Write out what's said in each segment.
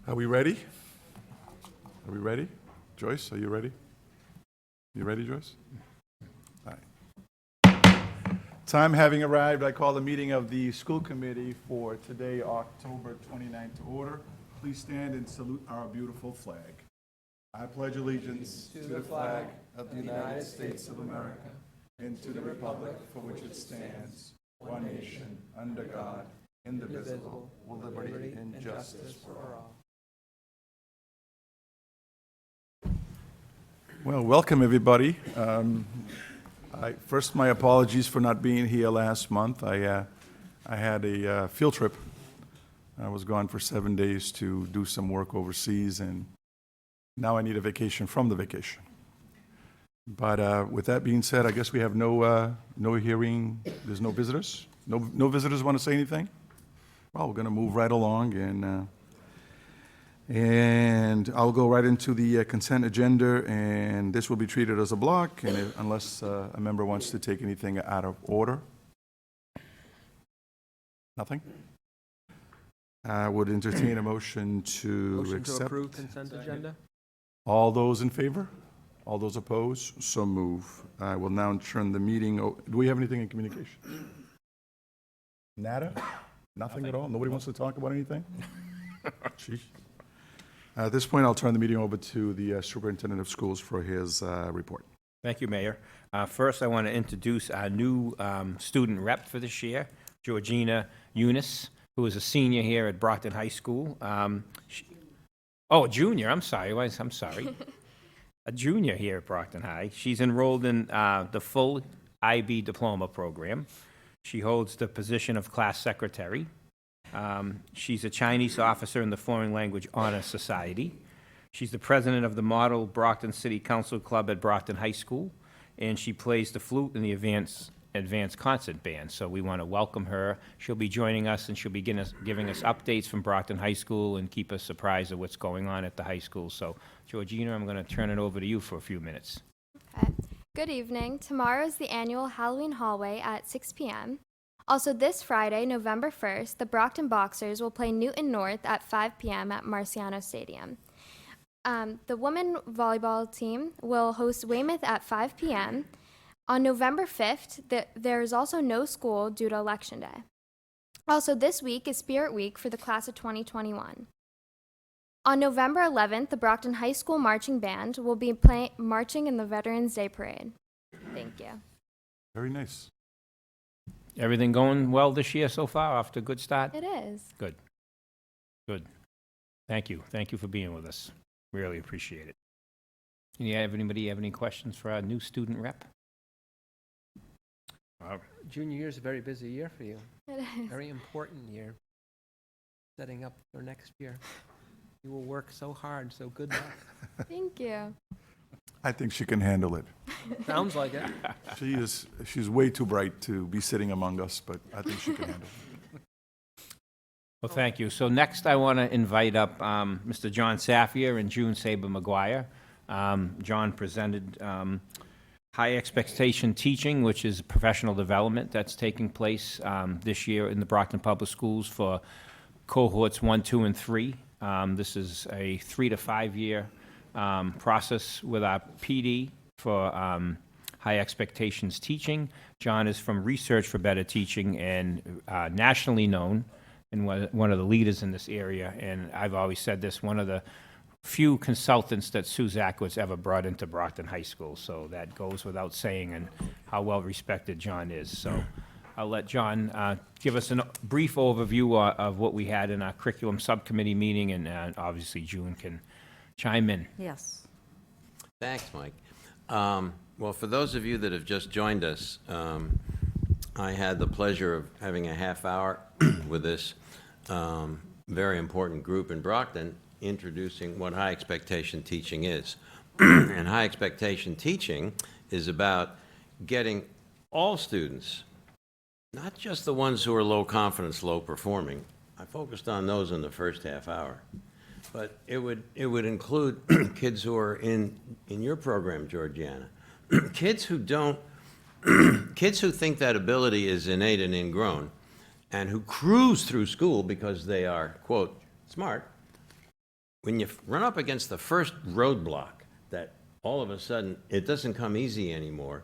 Are we ready? Are we ready? Joyce, are you ready? You ready, Joyce? All right. Time having arrived, I call the meeting of the school committee for today, October 29th, to order. Please stand and salute our beautiful flag. I pledge allegiance to the flag of the United States of America and to the republic for which it stands, one nation, under God, indivisible, with liberty and justice for all. Well, welcome everybody. First, my apologies for not being here last month. I had a field trip. I was gone for 7 days to do some work overseas, and now I need a vacation from the vacation. But with that being said, I guess we have no hearing. There's no visitors. No visitors want to say anything. Well, we're going to move right along, and I'll go right into the consent agenda, and this will be treated as a block, and unless a member wants to take anything out of order. Nothing? I would entertain a motion to accept. Motion to approve consent agenda? All those in favor? All those opposed? So move. I will now turn the meeting. Do we have anything in communication? Nada? Nothing at all? Nobody wants to talk about anything? Jeez. At this point, I'll turn the meeting over to the superintendent of schools for his report. Thank you, Mayor. First, I want to introduce our new student rep for this year, Georgina Eunice, who is a senior here at Brockton High School. Junior, I'm sorry. I'm sorry. A junior here at Brockton High. She's enrolled in the full IB diploma program. She holds the position of class secretary. She's a Chinese officer in the Foreign Language Honor Society. She's the president of the Model Brockton City Council Club at Brockton High School, and she plays the flute in the advanced concert band. So we want to welcome her. She'll be joining us, and she'll be giving us updates from Brockton High School and keep us apprised of what's going on at the high school. So, Georgina, I'm going to turn it over to you for a few minutes. Okay. Good evening. Tomorrow is the annual Halloween hallway at 6 p.m. Also, this Friday, November 1st, the Brockton Boxers will play Newton North at 5 p.m. at Marciano Stadium. The women volleyball team will host Weymouth at 5 p.m. On November 5th, there is also no school due to Election Day. Also, this week is Spirit Week for the class of 2021. On November 11th, the Brockton High School Marching Band will be marching in the Veterans Day Parade. Thank you. Very nice. Everything going well this year so far? Off to a good start? It is. Good. Good. Thank you. Thank you for being with us. Really appreciate it. Anybody have any questions for our new student rep? Junior year is a very busy year for you. It is. Very important year. Setting up for next year. You will work so hard, so good luck. Thank you. I think she can handle it. Sounds like it. She's way too bright to be sitting among us, but I think she can handle it. Well, thank you. So next, I want to invite up Mr. John Saffier and June Saber McGuire. John presented High Expectation Teaching, which is professional development that's taking place this year in the Brockton Public Schools for cohorts 1, 2, and 3. This is a 3 to 5 year process with our PD for High Expectations Teaching. John is from Research for Better Teaching and nationally known and one of the leaders in this area. And I've always said this, one of the few consultants that Suzak was ever brought into Brockton High School. So that goes without saying, and how well respected John is. So I'll let John give us a brief overview of what we had in our curriculum subcommittee meeting, and obviously June can chime in. Yes. Thanks, Mike. Well, for those of you that have just joined us, I had the pleasure of having a half hour with this very important group in Brockton introducing what high expectation teaching is. And high expectation teaching is about getting all students, not just the ones who are low confidence, low performing. I focused on those in the first half hour. But it would include kids who are in your program, Georgiana. Kids who think that ability is innate and ingrown, and who cruise through school because they are, quote, smart, when you run up against the first roadblock, that all of a sudden it doesn't come easy anymore,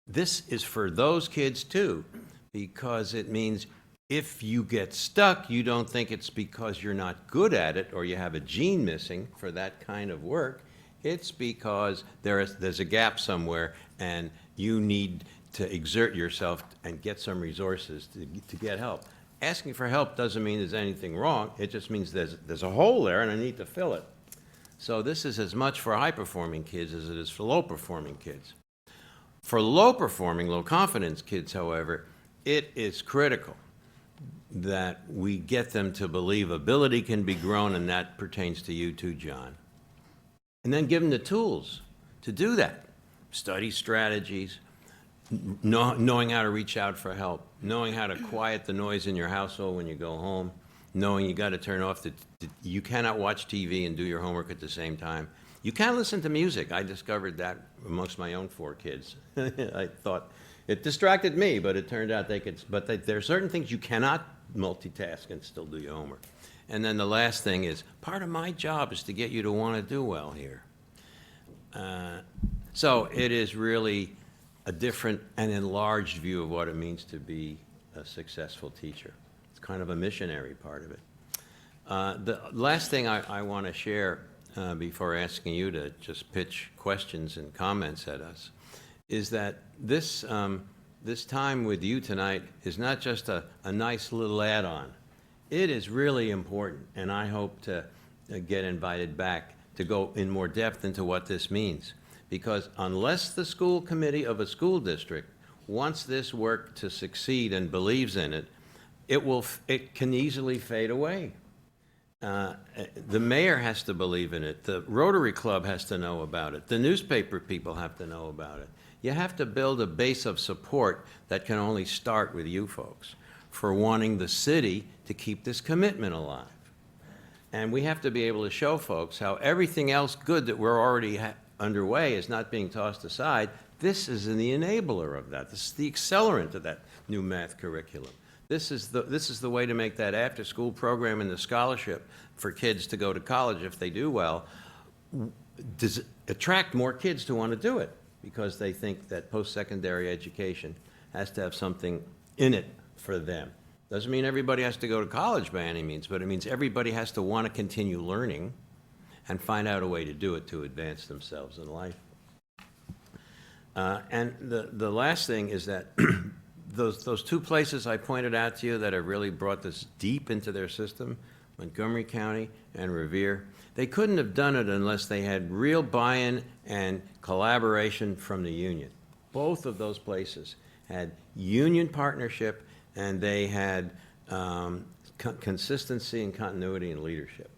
this is for those kids too, because it means if you get stuck, you don't think it's because you're not good at it or you have a gene missing for that kind of work. It's because there's a gap somewhere and you need to exert yourself and get some resources to get help. Asking for help doesn't mean there's anything wrong. It just means there's a hole there and I need to fill it. So this is as much for high-performing kids as it is for low-performing kids. For low-performing, low-confidence kids, however, it is critical that we get them to believe ability can be grown, and that pertains to you too, John. And then give them the tools to do that. Study strategies, knowing how to reach out for help, knowing how to quiet the noise in your household when you go home, knowing you got to turn off you cannot watch TV and do your homework at the same time. You can listen to music. I discovered that amongst my own 4 kids. I thought it distracted me, but it turned out there are certain things you cannot multitask and still do your homework. And then the last thing is, part of my job is to get you to want to do well here. So it is really a different and enlarged view of what it means to be a successful teacher. It's kind of a missionary part of it. The last thing I want to share before asking you to just pitch questions and comments at us is that this time with you tonight is not just a nice little add-on. It is really important, and I hope to get invited back to go in more depth into what this means. Because unless the school committee of a school district wants this work to succeed and believes in it, it can easily fade away. The mayor has to believe in it. The Rotary Club has to know about it. The newspaper people have to know about it. You have to build a base of support that can only start with you folks for wanting the city to keep this commitment alive. And we have to be able to show folks how everything else good that we're already underway is not being tossed aside. This is the enabler of that. This is the accelerant of that new math curriculum. This is the way to make that after-school program and the scholarship for kids to go to college if they do well, attract more kids to want to do it because they think that post-secondary education has to have something in it for them. Doesn't mean everybody has to go to college by any means, but it means everybody has to want to continue learning and find out a way to do it to advance themselves in life. And the last thing is that those 2 places I pointed out to you that have really brought this deep into their system, Montgomery County and Revere, they couldn't have done it unless they had real buy-in and collaboration from the union. Both of those places had union partnership and they had consistency and continuity in leadership.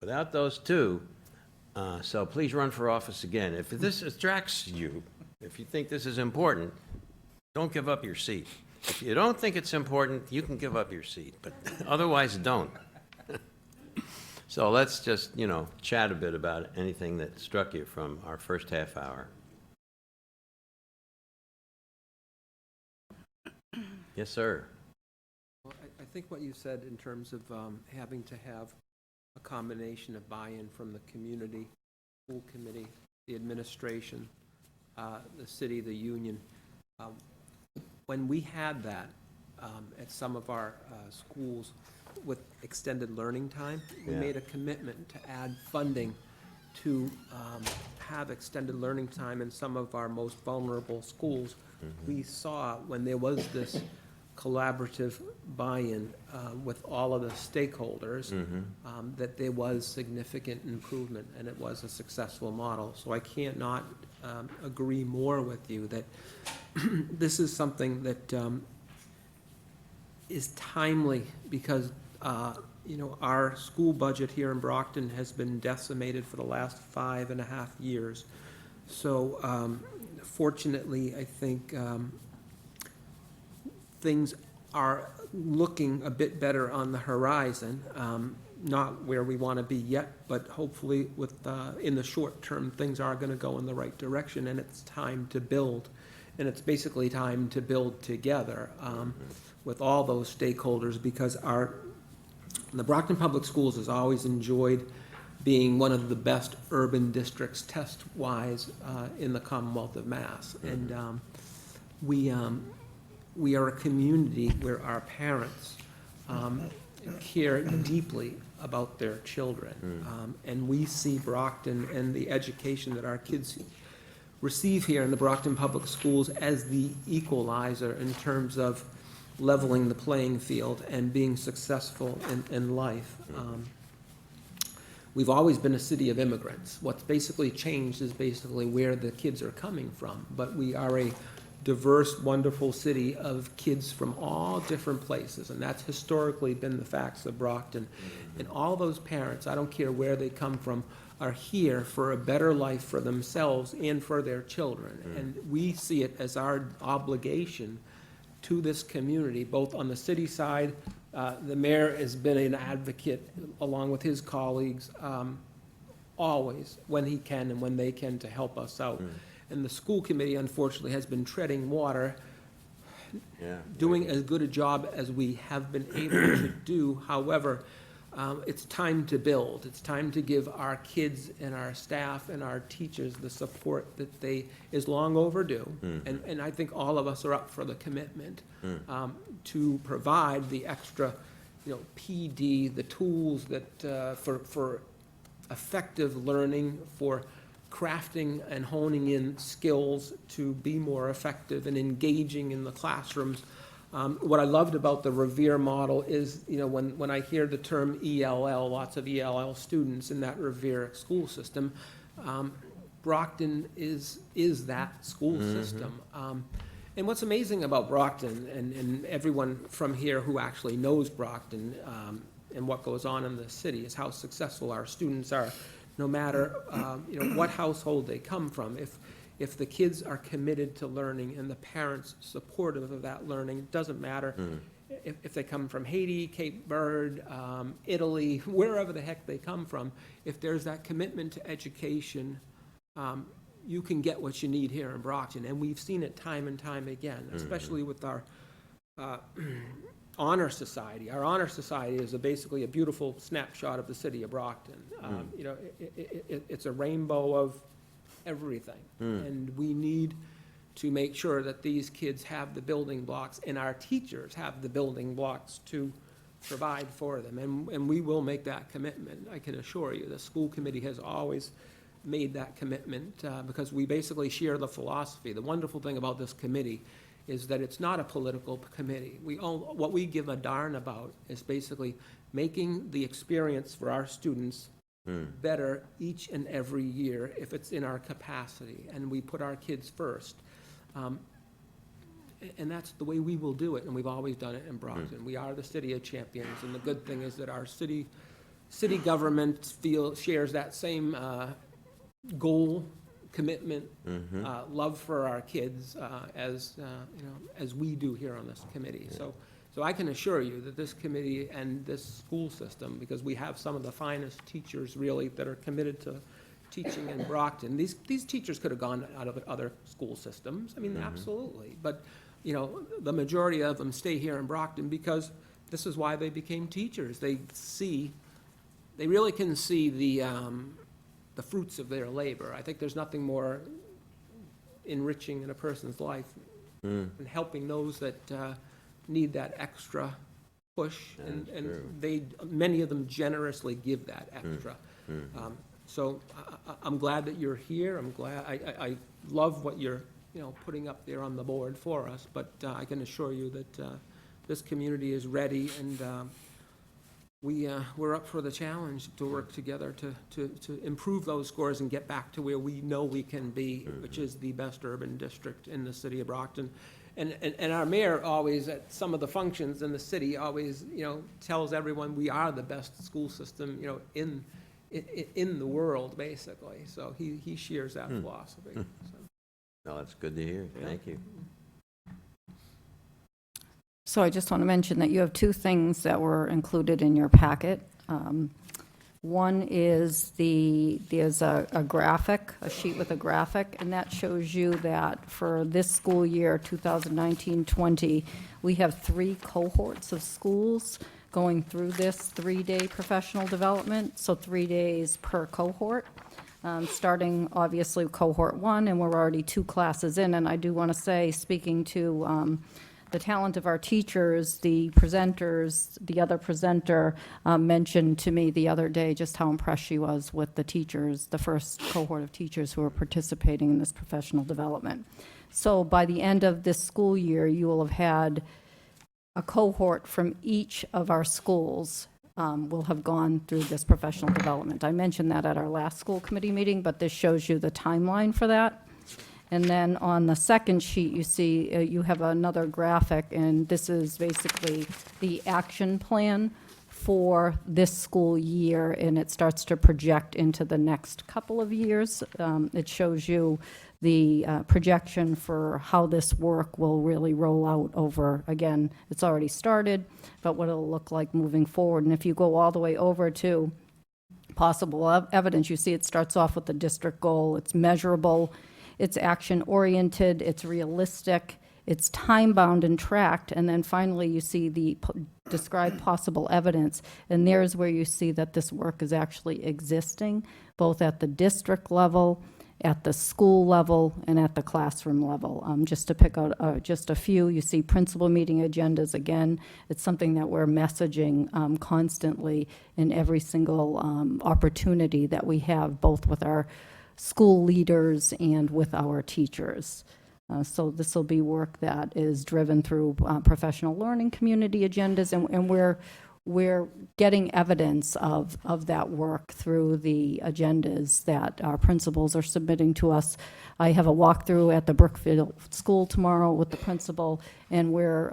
Without those 2, so please run for office again. If this attracts you, if you think this is important, don't give up your seat. If you don't think it's important, you can give up your seat, but otherwise don't. So let's just, chat a bit about anything that struck you from our first half hour. Yes, sir. Well, I think what you said in terms of having to have a combination of buy-in from the community, school committee, the administration, the city, the union. When we had that at some of our schools with extended learning time, we Yeah. made a commitment to add funding to have extended learning time in some of our most vulnerable schools. We saw when there was this collaborative buy-in with all of the stakeholders, that there was significant improvement and it was a successful model. So I can't not agree more with you that this is something that is timely because our school budget here in Brockton has been decimated for the last 5.5 years. So fortunately, I think things are looking a bit better on the horizon. Not where we want to be yet, but hopefully in the short term, things are going to go in the right direction, and it's time to build. And it's basically time to build together with all those stakeholders, because our The Brockton Public Schools has always enjoyed being one of the best urban districts test-wise in the Commonwealth of Mass. And we are a community where our parents care deeply about their children. And we see Brockton and the education that our kids receive here in the Brockton Public Schools as the equalizer in terms of leveling the playing field and being successful in life. We've always been a city of immigrants. What's basically changed is basically where the kids are coming from. But we are a diverse, wonderful city of kids from all different places, and that's historically been the facts of Brockton. And all those parents, I don't care where they come from, are here for a better life for themselves and for their children. And we see it as our obligation to this community, both on the city side. The mayor has been an advocate, along with his colleagues, always, when he can and when they can, to help us out. And the school committee, unfortunately, has been treading water, doing as good a job as we have been able to do. However, it's time to build. It's time to give our kids and our staff and our teachers the support that is long overdue. And I think all of us are up for the commitment to provide the extra, PD, the tools that for effective learning, for crafting and honing in skills to be more effective and engaging in the classrooms. What I loved about the Revere model is, when I hear the term ELL, lots of ELL students in that Revere school system, Brockton is that school system. And what's amazing about Brockton, and everyone from here who actually knows Brockton and what goes on in the city, is how successful our students are, no matter what household they come from. If the kids are committed to learning and the parents supportive of that learning, it doesn't matter if they come from Haiti, Cape Verde, Italy, wherever the heck they come from. If there's that commitment to education, you can get what you need here in Brockton. And we've seen it time and time again, especially with our Honor Society. Our Honor Society is basically a beautiful snapshot of the city of Brockton. It's a rainbow of everything. And we need to make sure that these kids have the building blocks and our teachers have the building blocks to provide for them. And we will make that commitment, I can assure you. The school committee has always made that commitment because we basically share the philosophy. The wonderful thing about this committee is that it's not a political committee. What we give a darn about is basically making the experience for our students better each and every year if it's in our capacity, and we put our kids first. And that's the way we will do it, and we've always done it in Brockton. We are the city of champions, and the good thing is that our city government shares that same goal, commitment, love for our kids as we do here on this committee. So I can assure you that this committee and this school system, because we have some of the finest teachers really that are committed to teaching in Brockton. These teachers could have gone out of other school systems. I mean, absolutely. But, the majority of them stay here in Brockton because this is why they became teachers. They really can see the fruits of their labor. I think there's nothing more enriching in a person's life than helping those that need that extra push, and many of them generously give that extra. So I'm glad that you're here. I'm glad. I love what you're putting up there on the board for us. But I can assure you that this community is ready, and we're up for the challenge to work together to improve those scores and get back to where we know we can be, which is the best urban district in the city of Brockton. And our mayor always, at some of the functions in the city, always, tells everyone we are the best school system, in the world, basically. So he shares that philosophy. So. No, that's good to hear. Thank you. So I just want to mention that you have two things that were included in your packet. One is there's a graphic, a sheet with a graphic, and that shows you that for this school year, 2019-20, we have 3 cohorts of schools. going through this 3-day professional development, so 3 days per cohort. Starting obviously with cohort 1, and we're already 2 classes in, and I do want to say, speaking to the talent of our teachers, the presenters, the other presenter mentioned to me the other day just how impressed she was with the teachers, the first cohort of teachers who are participating in this professional development. So by the end of this school year, you will have had a cohort from each of our schools will have gone through this professional development. I mentioned that at our last school committee meeting, but this shows you the timeline for that. And then on the second sheet, you see, you have another graphic, and this is basically the action plan for this school year, and it starts to project into the next couple of years. It shows you the projection for how this work will really roll out over, again, it's already started, but what it'll look like moving forward. And if you go all the way over to possible evidence, you see it starts off with the district goal, it's measurable, it's action-oriented, it's realistic, it's time-bound and tracked, and then finally you see the described possible evidence, and there's where you see that this work is actually existing, both at the district level, at the school level, and at the classroom level. Just to pick out just a few, you see principal meeting agendas. Again, it's something that we're messaging constantly in every single opportunity that we have, both with our school leaders and with our teachers. So this will be work that is driven through professional learning community agendas, and we're getting evidence of that work through the agendas that our principals are submitting to us. I have a walkthrough at the Brookfield School tomorrow with the principal, and we're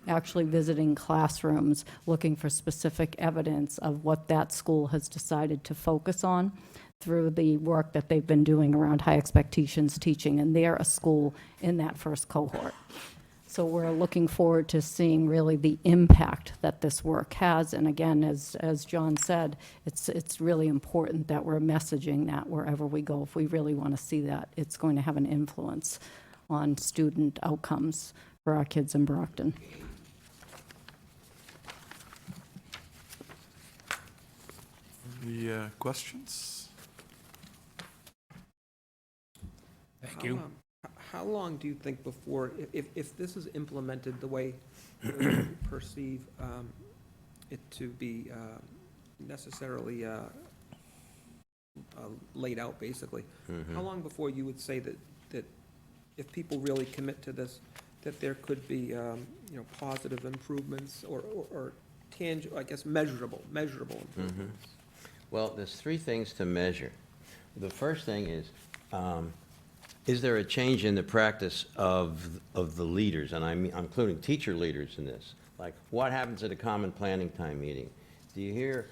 actually visiting classrooms looking for specific evidence of what that school has decided to focus on through the work that they've been doing around high expectations teaching, and they're a school in that first cohort. So we're looking forward to seeing really the impact that this work has, and again, as John said, it's really important that we're messaging that wherever we go. If we really want to see that, it's going to have an influence on student outcomes for our kids in Brockton. Any questions? Thank you. How long do you think before, if this is implemented the way you perceive it to be necessarily laid out, basically, how long before you would say that if people really commit to this, that there could be, positive improvements or tangible, I guess, measurable improvements? Well, there's 3 things to measure. The first thing is there a change in the practice of the leaders? And I'm including teacher leaders in this. Like, what happens at a common planning time meeting? Do you hear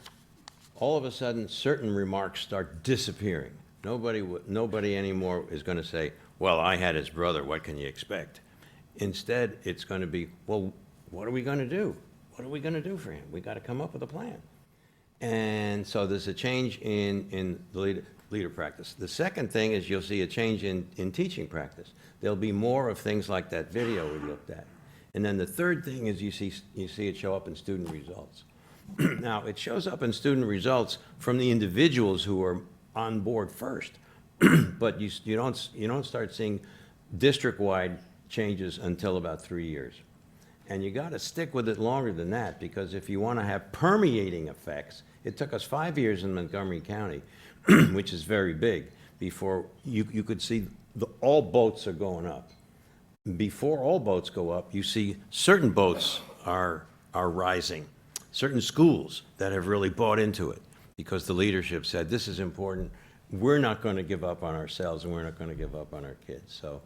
all of a sudden certain remarks start disappearing? Nobody anymore is going to say, well, I had his brother, what can you expect? Instead, it's going to be, well, what are we going to do? What are we going to do for him? We got to come up with a plan. And so there's a change in the leader practice. The second thing is you'll see a change in teaching practice. There'll be more of things like that video we looked at. And then the third thing is you see it show up in student results. Now, it shows up in student results from the individuals who are on board first, but you don't start seeing district-wide changes until about 3 years. And you got to stick with it longer than that, because if you want to have permeating effects, it took us 5 years in Montgomery County, which is very big, before you could see all boats are going up. Before all boats go up, you see certain boats are rising, certain schools that have really bought into it because the leadership said, this is important, we're not going to give up on ourselves and we're not going to give up on our kids. So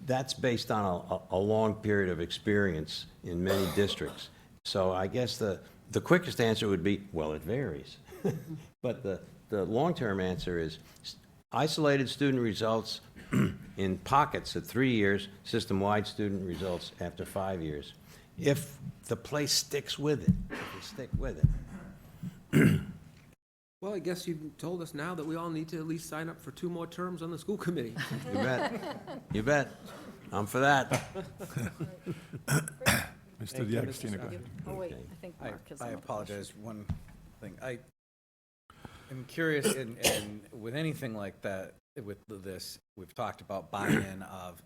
that's based on a long period of experience in many districts. So I guess the quickest answer would be, well, it varies. But the long-term answer is isolated student results in pockets at 3 years, system-wide student results after 5 years. If the place sticks with it, if we stick with it. Well, I guess you told us now that we all need to at least sign up for 2 more terms on the school committee. You bet. You bet. I'm for that. Mr. Thank you, Mr. D'Agostino, go ahead. Oh, wait, Okay. I think I Mark has I another apologize, one thing. I am curious, and with anything like that, with this, we've talked about buy-in of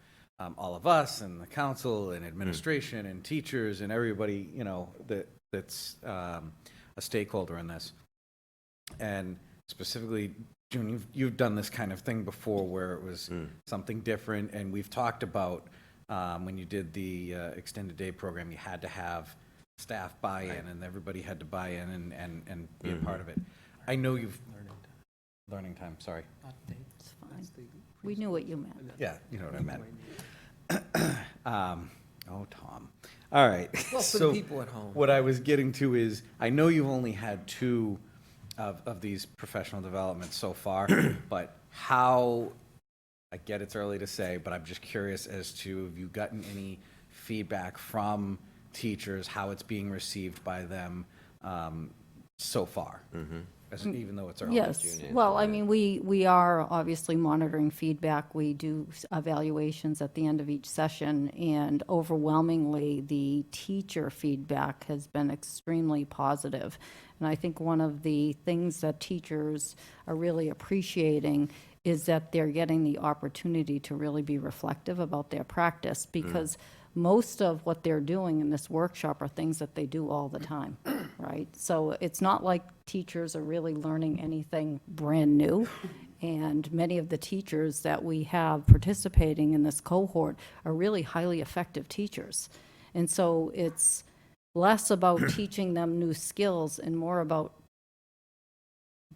all of us and the council and administration and teachers and everybody, you know, that's a stakeholder in this. And specifically, June, you've done this kind of thing before where it was something different, and we've talked about when you did the extended day program, you had to have staff buy-in, and everybody had to buy in and be a part of it. I know you've, learning time, sorry. It's fine. We knew what you meant. Yeah, you know what I meant. Oh, Tom. All right. Well, for the people at home. What I was getting to is, I know you've only had 2 of these professional developments so far, but how, I get it's early to say, but I'm just curious as to, have you gotten any feedback from teachers, how it's being received by them so far? Even though it's early. Yes, well, I mean, we are obviously monitoring feedback. We do evaluations at the end of each session, and overwhelmingly, the teacher feedback has been extremely positive. And I think one of the things that teachers are really appreciating is that they're getting the opportunity to really be reflective about their practice, because most of what they're doing in this workshop are things that they do all the time, right? So it's not like teachers are really learning anything brand new. And many of the teachers that we have participating in this cohort are really highly effective teachers. And so it's less about teaching them new skills and more about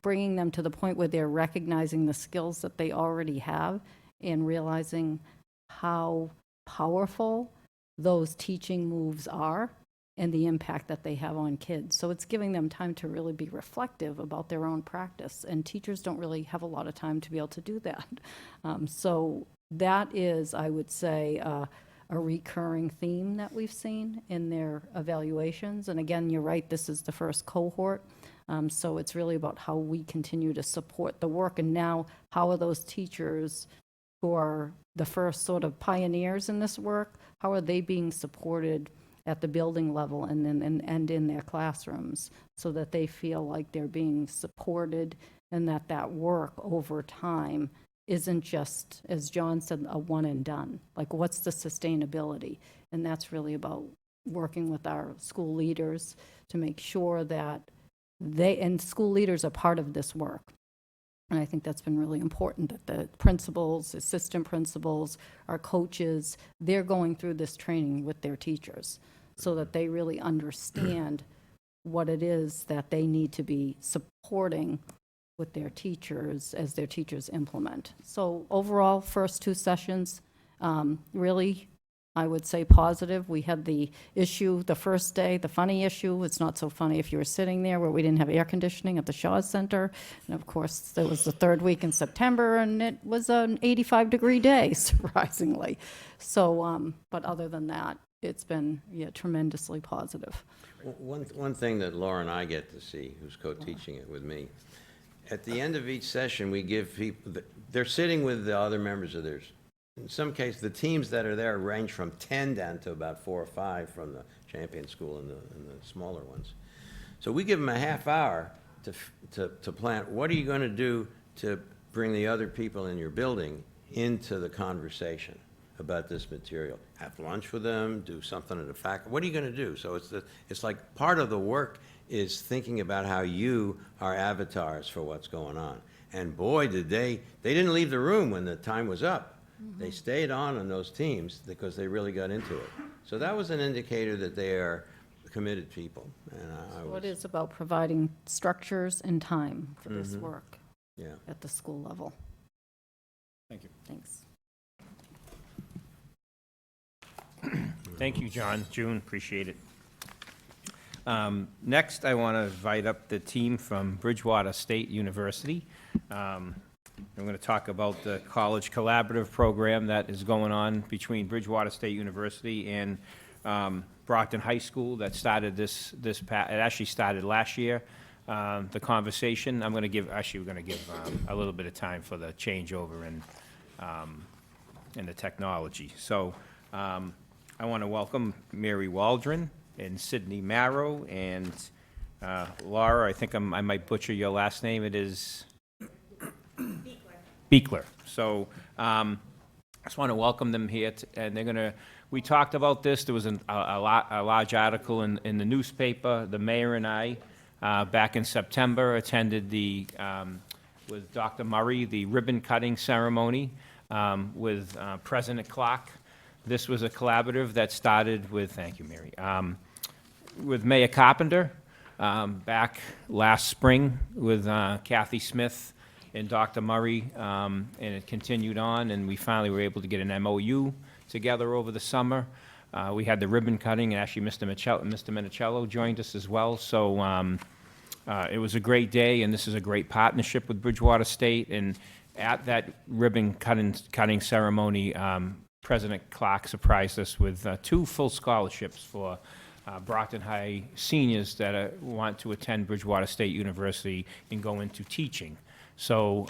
bringing them to the point where they're recognizing the skills that they already have and realizing how powerful those teaching moves are and the impact that they have on kids. So it's giving them time to really be reflective about their own practice, and teachers don't really have a lot of time to be able to do that. So that is, I would say, a recurring theme that we've seen in their evaluations. And again, you're right, this is the first cohort. So it's really about how we continue to support the work. And now, how are those teachers who are the first sort of pioneers in this work, how are they being supported at the building level and in their classrooms, so that they feel like they're being supported, and that work over time isn't just, as John said, a one and done. Like, what's the sustainability? And that's really about working with our school leaders to make sure that and school leaders are part of this work. And I think that's been really important, that the principals, assistant principals, our coaches, they're going through this training with their teachers so that they really understand what it is that they need to be supporting with their teachers as their teachers implement. So overall, first 2 sessions, really, I would say positive. We had the issue the first day, the funny issue. It's not so funny if you were sitting there, where we didn't have air conditioning at the Shaw Center. And of course, there was the 3rd week in September, and it was an 85-degree day, surprisingly. So, but other than that, it's been, tremendously positive. One thing that Laura and I get to see, who's co-teaching it with me, at the end of each session, we give people, they're sitting with the other members of theirs. In some cases, the teams that are there range from 10 down to about 4 or 5 from the champion school and the smaller ones. So we give them a half hour to plan. What are you going to do to bring the other people in your building into the conversation about this material? Have lunch with them, do something at the faculty. What are you going to do? So it's like part of the work is thinking about how you are avatars for what's going on. And boy, they didn't leave the room when the time was up. They stayed on those teams because they really got into it. So that was an indicator that they are committed people. And So it is about providing structures and time for this work Yeah. at the school level. Thank you. Thanks. Thank you, John. June, appreciate it. Next, I want to invite up the team from Bridgewater State University. I'm going to talk about the college collaborative program that is going on between Bridgewater State University and Brockton High School that started it actually started last year. The conversation, we're going to give a little bit of time for the changeover in the technology. So I want to welcome Mary Waldron and Sydney Marrow and Laura, I think I might butcher your last name. It is? Beekler. So I just want to welcome them here, and they're going to, we talked about this, there was a large article in the newspaper. The mayor and I, back in September, attended with Dr. Murray, the ribbon-cutting ceremony with President Clark. This was a collaborative that started with, thank you, Mary, with Mayor Carpenter back last spring with Kathy Smith and Dr. Murray, and it continued on, and we finally were able to get an MOU together over the summer. We had the ribbon cutting, and actually Mr. Minicello joined us as well. So it was a great day, and this is a great partnership with Bridgewater State. And at that ribbon cutting ceremony, President Clark surprised us with 2 full scholarships for Brockton High seniors that want to attend Bridgewater State University and go into teaching. So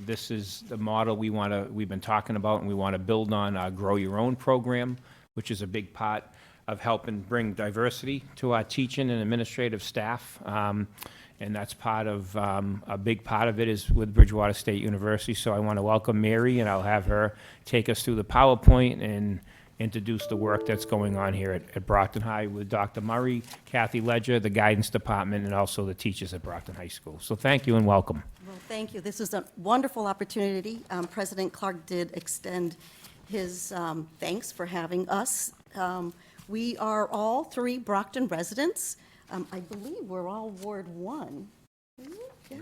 this is the model we've been talking about, and we want to build on our Grow Your Own program, which is a big part of helping bring diversity to our teaching and administrative staff. And that's part of, a big part of it is with Bridgewater State University. So I want to welcome Mary, and I'll have her take us through the PowerPoint and introduce the work that's going on here at Brockton High with Dr. Murray, Kathy Ledger, the guidance department, and also the teachers at Brockton High School. So thank you and welcome. Well, thank you. This is a wonderful opportunity. President Clark did extend his thanks for having us. We are all 3 Brockton residents. I believe we're all Ward 1. Yeah,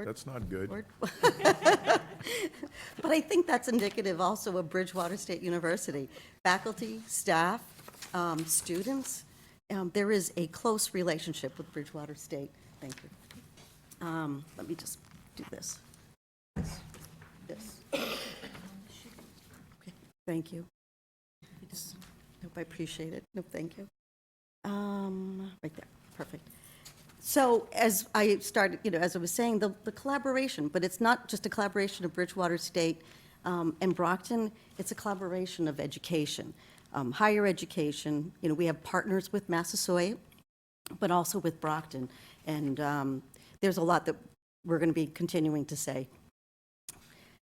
That's not good. Ward- But I think that's indicative also of Bridgewater State University. Faculty, staff, students, there is a close relationship with Bridgewater State. Thank you. Let me just do this. This. Okay, thank you. Hope I appreciate it. No, thank you. Right there, perfect. So as I started, as I was saying, the collaboration, but it's not just a collaboration of Bridgewater State and Brockton, it's a collaboration of education, higher education. We have partners with Massasoit, but also with Brockton. And there's a lot that we're going to be continuing to say.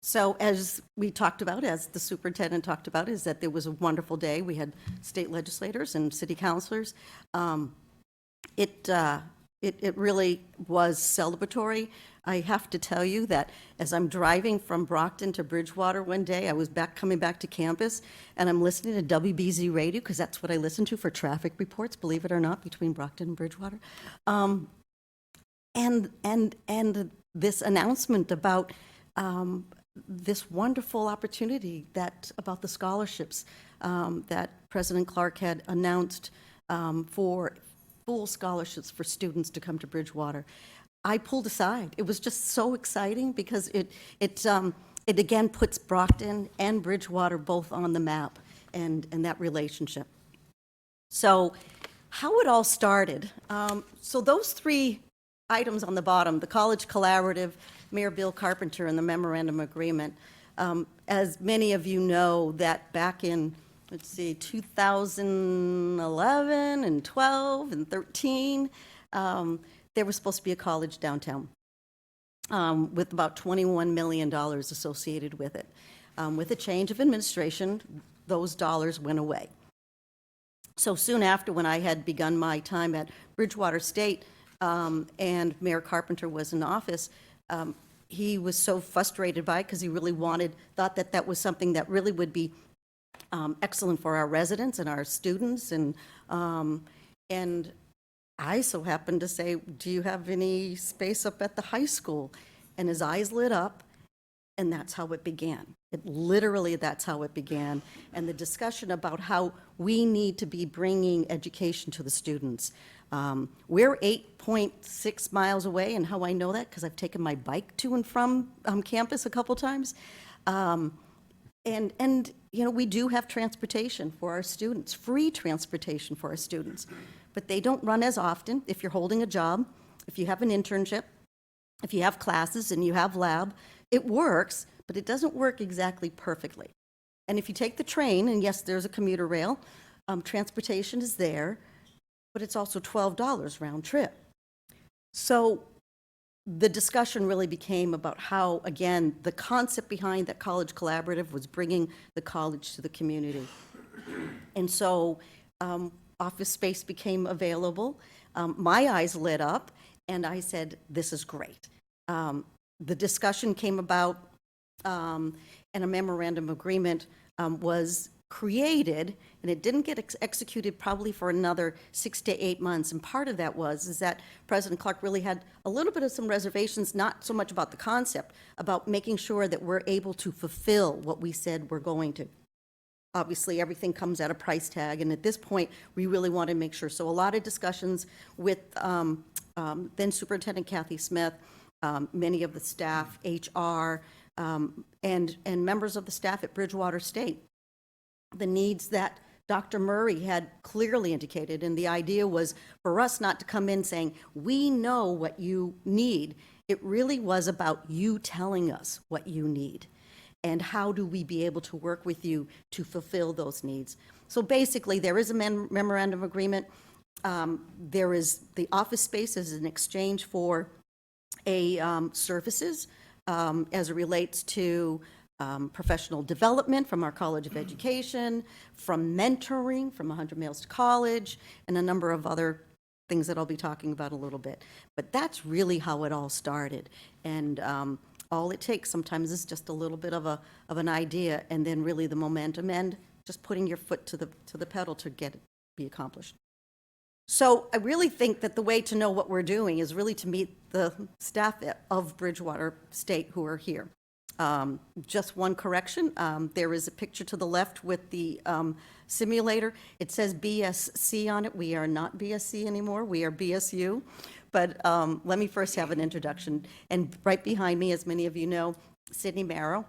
So as we talked about, as the superintendent talked about, is that there was a wonderful day. We had state legislators and city councilors. It really was celebratory. I have to tell you that as I'm driving from Brockton to Bridgewater one day, I was coming back to campus, and I'm listening to WBZ radio, because that's what I listen to for traffic reports, believe it or not, between Brockton and Bridgewater. And this announcement about this wonderful opportunity about the scholarships that President Clark had announced for full scholarships for students to come to Bridgewater. I pulled aside. It was just so exciting because it again puts Brockton and Bridgewater both on the map and that relationship. So how it all started. So those 3 items on the bottom, the college collaborative, Mayor Bill Carpenter, and the memorandum agreement. As many of you know, that back in 2011 and 12 and 13, there was supposed to be a college downtown with about $21 million associated with it. With a change of administration, those dollars went away. So soon after, when I had begun my time at Bridgewater State and Mayor Carpenter was in office, he was so frustrated by it because he really thought that was something that really would be excellent for our residents and our students. And I so happened to say, do you have any space up at the high school? And his eyes lit up, and that's how it began. That's how it began. And the discussion about how we need to be bringing education to the students. We're 8.6 miles away, and how I know that, because I've taken my bike to and from campus a couple times. And we do have transportation for our students, free transportation for our students, but they don't run as often. If you're holding a job, if you have an internship, if you have classes and you have lab, it works, but it doesn't work exactly perfectly. And if you take the train, and yes, there's a commuter rail, transportation is there, but it's also $12 round trip. So the discussion really became about how, again, the concept behind that college collaborative was bringing the college to the community. And so office space became available. My eyes lit up, and I said, this is great. The discussion came about, and a memorandum agreement was created, and it didn't get executed probably for another 6 to 8 months. And part of that is that President Clark really had a little bit of some reservations, not so much about the concept, about making sure that we're able to fulfill what we said we're going to. Obviously, everything comes at a price tag, and at this point, we really want to make sure. So a lot of discussions with then Superintendent Kathy Smith, many of the staff, HR, and members of the staff at Bridgewater State. The needs that Dr. Murray had clearly indicated, and the idea was for us not to come in saying, we know what you need. It really was about you telling us what you need, and how do we be able to work with you to fulfill those needs. So basically, there is a memorandum agreement. There is the office space as an exchange for services as it relates to professional development from our College of Education, from mentoring from 100 Miles to College, and a number of other things that I'll be talking about a little bit. But that's really how it all started. And all it takes sometimes is just a little bit of an idea, and then really the momentum and just putting your foot to the pedal to get it be accomplished. So I really think that the way to know what we're doing is really to meet the staff of Bridgewater State who are here. Just one correction, there is a picture to the left with the simulator. It says BSC on it. We are not BSC anymore. We are BSU. But let me first have an introduction. And right behind me, as many of you know, Sydney Marrow.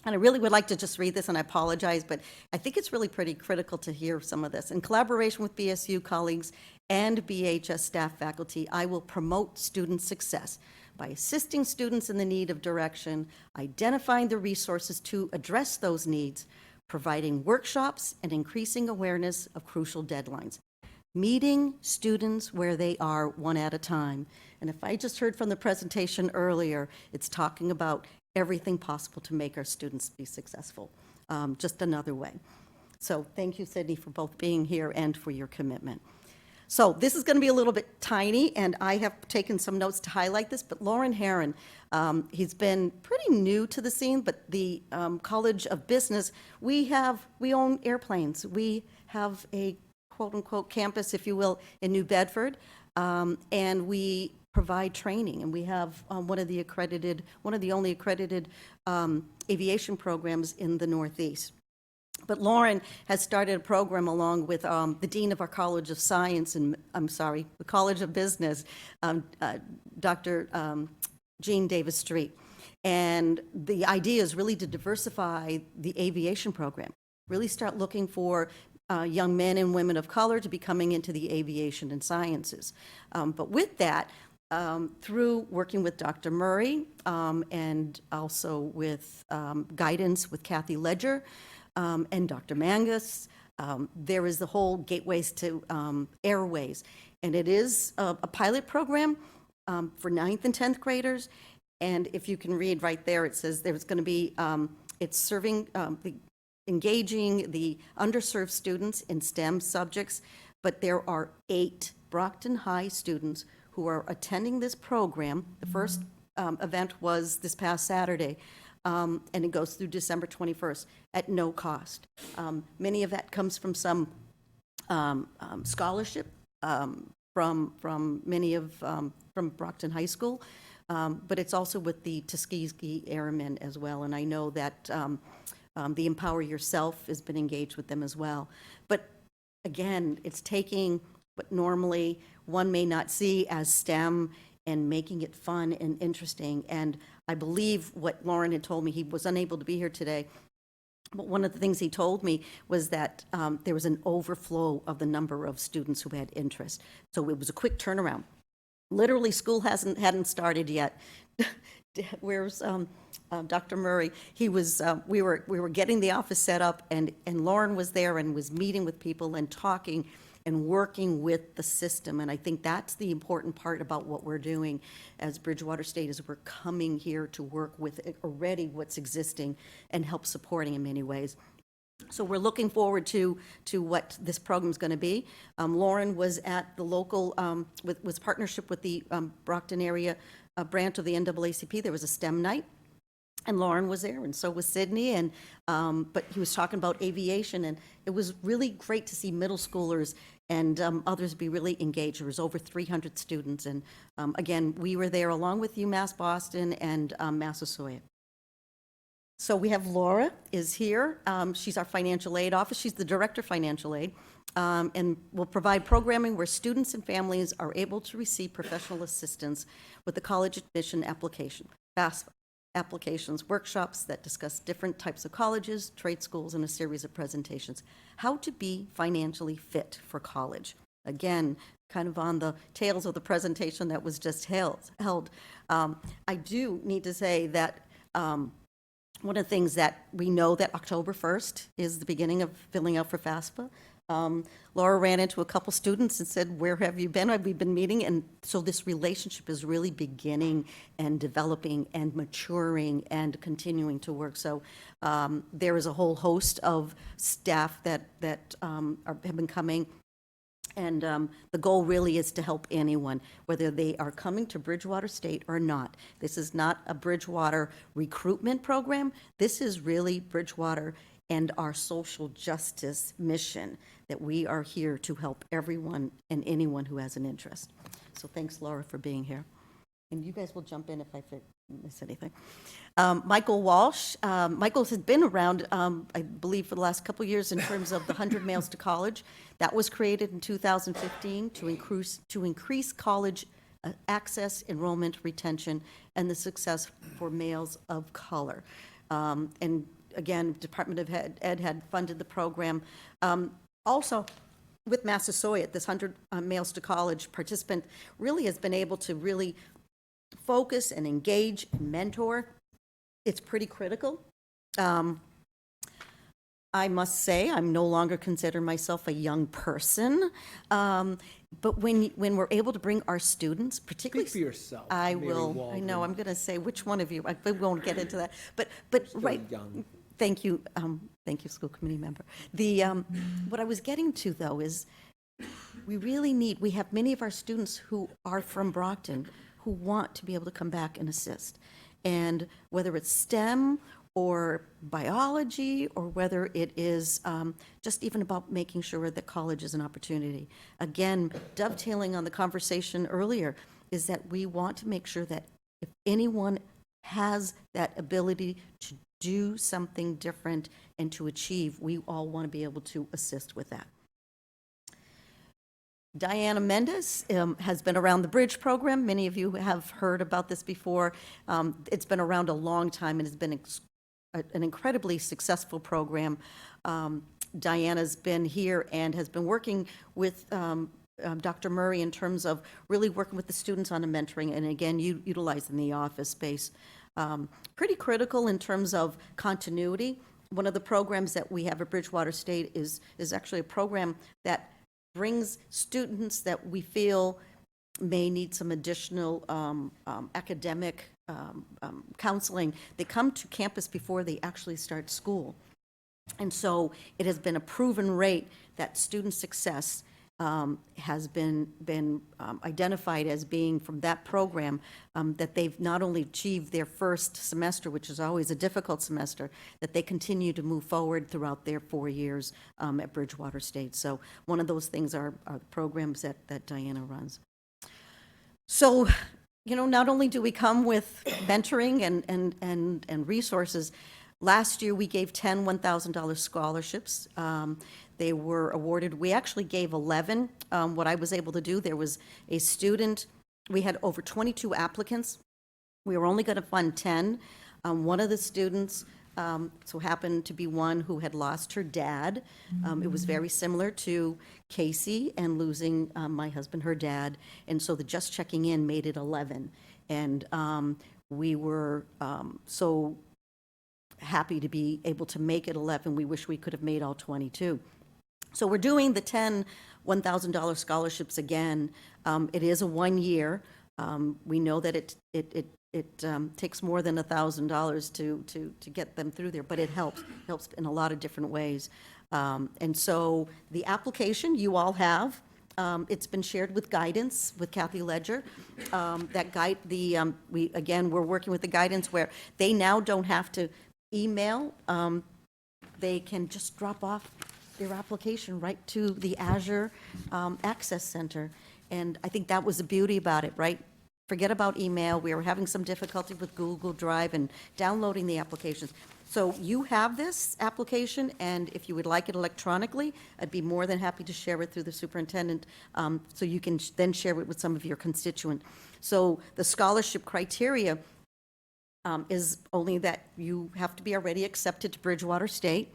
And I really would like to just read this, and I apologize, but I think it's really pretty critical to hear some of this. In collaboration with BSU colleagues and BHS staff faculty, I will promote student success by assisting students in the need of direction, identifying the resources to address those needs, providing workshops, and increasing awareness of crucial deadlines. Meeting students where they are one at a time. And if I just heard from the presentation earlier, it's talking about everything possible to make our students be successful, just another way. So thank you, Sydney, for both being here and for your commitment. So this is going to be a little bit tiny, and I have taken some notes to highlight this, but Lauren Herron, he's been pretty new to the scene, but the College of Business, we own airplanes. We have a quote-unquote campus, if you will, in New Bedford, and we provide training, and we have one of the only accredited aviation programs in the Northeast. But Lauren has started a program along with the Dean of our College of Science, and the College of Business, Dr. Jean Davis Street. And the idea is really to diversify the aviation program, really start looking for young men and women of color to be coming into the aviation and sciences. But with that, through working with Dr. Murray and also with guidance with Kathy Ledger and Dr. Mangus, there is the whole Gateways to Airways. And it is a pilot program for 9th and 10th graders. And if you can read right there, it says there's going to be, it's serving, engaging the underserved students in STEM subjects, but there are 8 Brockton High students who are attending this program. The first event was this past Saturday, and it goes through December 21st at no cost. Many of that comes from some scholarship from many of, from Brockton High School, but it's also with the Tuskegee Airmen as well, and I know that the Empower Yourself has been engaged with them as well. But again, it's taking what normally one may not see as STEM and making it fun and interesting. And I believe what Lauren had told me, he was unable to be here today, but one of the things he told me was that there was an overflow of the number of students who had interest. So it was a quick turnaround. Literally, school hadn't started yet. where's Dr. Murray? He was, we were getting the office set up, and Lauren was there and was meeting with people and talking and working with the system. And I think that's the important part about what we're doing as Bridgewater State, is we're coming here to work with already what's existing and help supporting in many ways. So we're looking forward to what this program's going to be. Lauren was at the local, was partnership with the Brockton area branch of the NAACP. There was a STEM night, and Lauren was there, and so was Sydney, and, but he was talking about aviation, and it was really great to see middle schoolers and others be really engaged. There was over 300 students, and again, we were there along with UMass Boston and Massasoit. So we have Laura is here. She's our financial aid office. She's the director of financial aid, and will provide programming where students and families are able to receive professional assistance with the college admission application, FAFSA applications, workshops that discuss different types of colleges, trade schools, and a series of presentations. How to be financially fit for college. Again, kind of on the tails of the presentation that was just held. I do need to say that one of the things that we know that October 1st is the beginning of filling out for FAFSA. Laura ran into a couple students and said, "Where have you been? We've been meeting." And so this relationship is really beginning and developing and maturing and continuing to work. So there is a whole host of staff that have been coming. And the goal really is to help anyone, whether they are coming to Bridgewater State or not. This is not a Bridgewater recruitment program. This is really Bridgewater and our social justice mission, that we are here to help everyone and anyone who has an interest. So thanks, Laura, for being here. And you guys will jump in if I miss anything. Michael Walsh. Michael has been around, I believe, for the last couple of years in terms of the 100 Mails to College. That was created in 2015 to increase college access, enrollment, retention, and the success for males of color. And again, Department of Ed had funded the program. Also, with Massasoit, this 100 Mails to College participant really has been able to really focus and engage, mentor. It's pretty critical. I must say, I'm no longer consider myself a young person, but when we're able to bring our students, particularly— Speak for yourself, I Mary will. I Waldron. know. I'm going to say which one of you. We won't get into that. But Still right. young. Thank you, school committee member. What I was getting to, though, is we have many of our students who are from Brockton who want to be able to come back and assist. And whether it's STEM or biology, or whether it is just even about making sure that college is an opportunity. Again, dovetailing on the conversation earlier, is that we want to make sure that if anyone has that ability to do something different and to achieve, we all want to be able to assist with that. Diana Mendez has been around the Bridge program. Many of you have heard about this before. It's been around a long time and has been an incredibly successful program. Diana's been here and has been working with Dr. Murray in terms of really working with the students on the mentoring, and again, utilizing the office space. Pretty critical in terms of continuity. One of the programs that we have at Bridgewater State is actually a program that brings students that we feel may need some additional academic counseling. They come to campus before they actually start school. And so it has been a proven rate that student success has been identified as being from that program, that they've not only achieved their first semester, which is always a difficult semester, that they continue to move forward throughout their 4 years at Bridgewater State. So one of those things are programs that Diana runs. So, you know, not only do we come with mentoring and resources, last year we gave 10 $1,000 scholarships. They were awarded, we actually gave 11. What I was able to do, there was a student, we had over 22 applicants. We were only going to fund 10. One of the students so happened to be one who had lost her dad. It was very similar to Casey and losing my husband, her dad. And so the just checking in made it 11. And we were so happy to be able to make it 11. We wish we could have made all 22. So we're doing the 10 $1,000 scholarships again. It is a 1 year. We know that it takes more than $1,000 to get them through there, but it helps in a lot of different ways. And so the application you all have, it's been shared with guidance with Kathy Ledger. That guide, we're working with the guidance where they now don't have to email. They can just drop off their application right to the Azure Access Center. And I think that was the beauty about it, right? Forget about email. We were having some difficulty with Google Drive and downloading the applications. So you have this application, and if you would like it electronically, I'd be more than happy to share it through the superintendent, so you can then share it with some of your constituents. So the scholarship criteria is only that you have to be already accepted to Bridgewater State.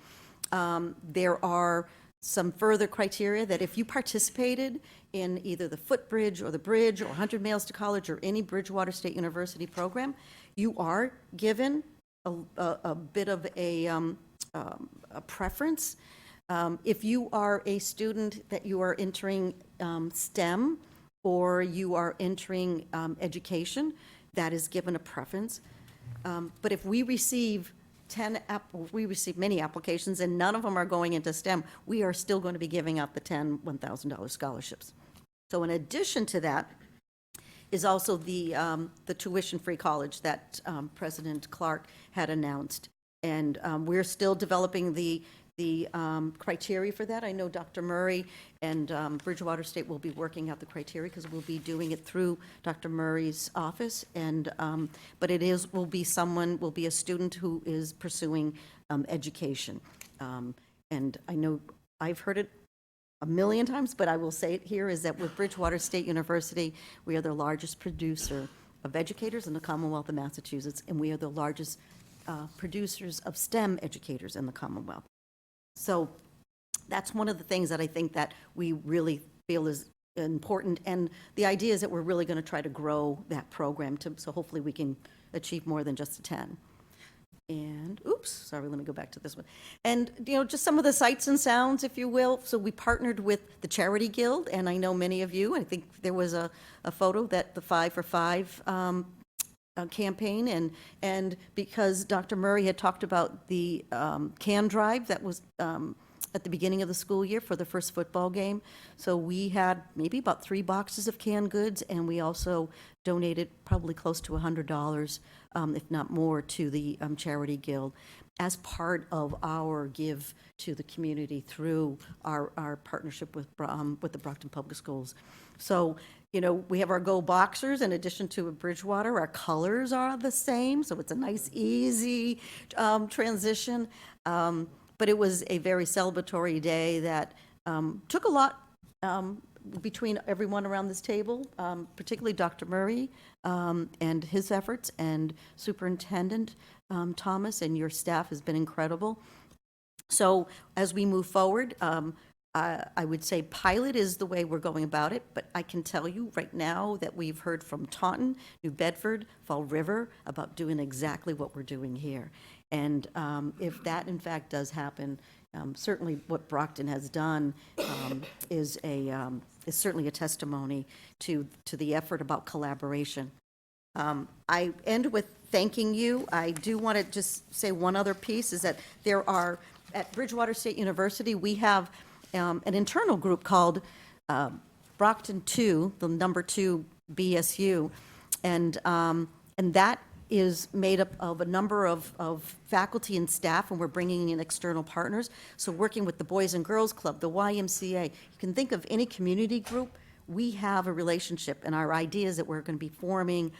There are some further criteria that if you participated in either the Footbridge or the Bridge or 100 Miles to College or any Bridgewater State University program, you are given a bit of a preference. If you are a student that you are entering STEM or you are entering education, that is given a preference. But if we receive we receive many applications and none of them are going into STEM, we are still going to be giving out the 10 $1,000 scholarships. So in addition to that is also the tuition-free college that President Clark had announced. And we're still developing the criteria for that. I know Dr. Murray and Bridgewater State will be working out the criteria because we'll be doing it through Dr. Murray's office. And but will be a student who is pursuing education. And I know I've heard it a million times, but I will say it here, is that with Bridgewater State University, we are the largest producer of educators in the Commonwealth of Massachusetts, and we are the largest producers of STEM educators in the Commonwealth. So that's one of the things that I think that we really feel is important, and the idea is that we're really going to try to grow that program so hopefully we can achieve more than just a 10. And, oops, sorry, let me go back to this one. And, just some of the sights and sounds, if you will. So we partnered with the Charity Guild, and I know many of you, I think there was a photo that the 5 for 5 campaign, and because Dr. Murray had talked about the can drive that was at the beginning of the school year for the first football game. So we had maybe about 3 boxes of canned goods, and we also donated probably close to $100, if not more, to the Charity Guild as part of our give to the community through our partnership with the Brockton Public Schools. So, we have our Go Boxers in addition to Bridgewater. Our colors are the same, so it's a nice, easy transition. But it was a very celebratory day that took a lot between everyone around this table, particularly Dr. Murray and his efforts, and Superintendent Thomas, and your staff has been incredible. So as we move forward, I would say pilot is the way we're going about it, but I can tell you right now that we've heard from Taunton, New Bedford, Fall River about doing exactly what we're doing here. And if that in fact does happen, certainly what Brockton has done is certainly a testimony to the effort about collaboration. I end with thanking you. I do want to just say one other piece, is that there are, at Bridgewater State University, we have an internal group called Brockton 2, the number 2 BSU, and that is made up of a number of faculty and staff, and we're bringing in external partners. So working with the Boys and Girls Club, the YMCA, you can think of any community group, we have a relationship, and our idea is that we're going to be forming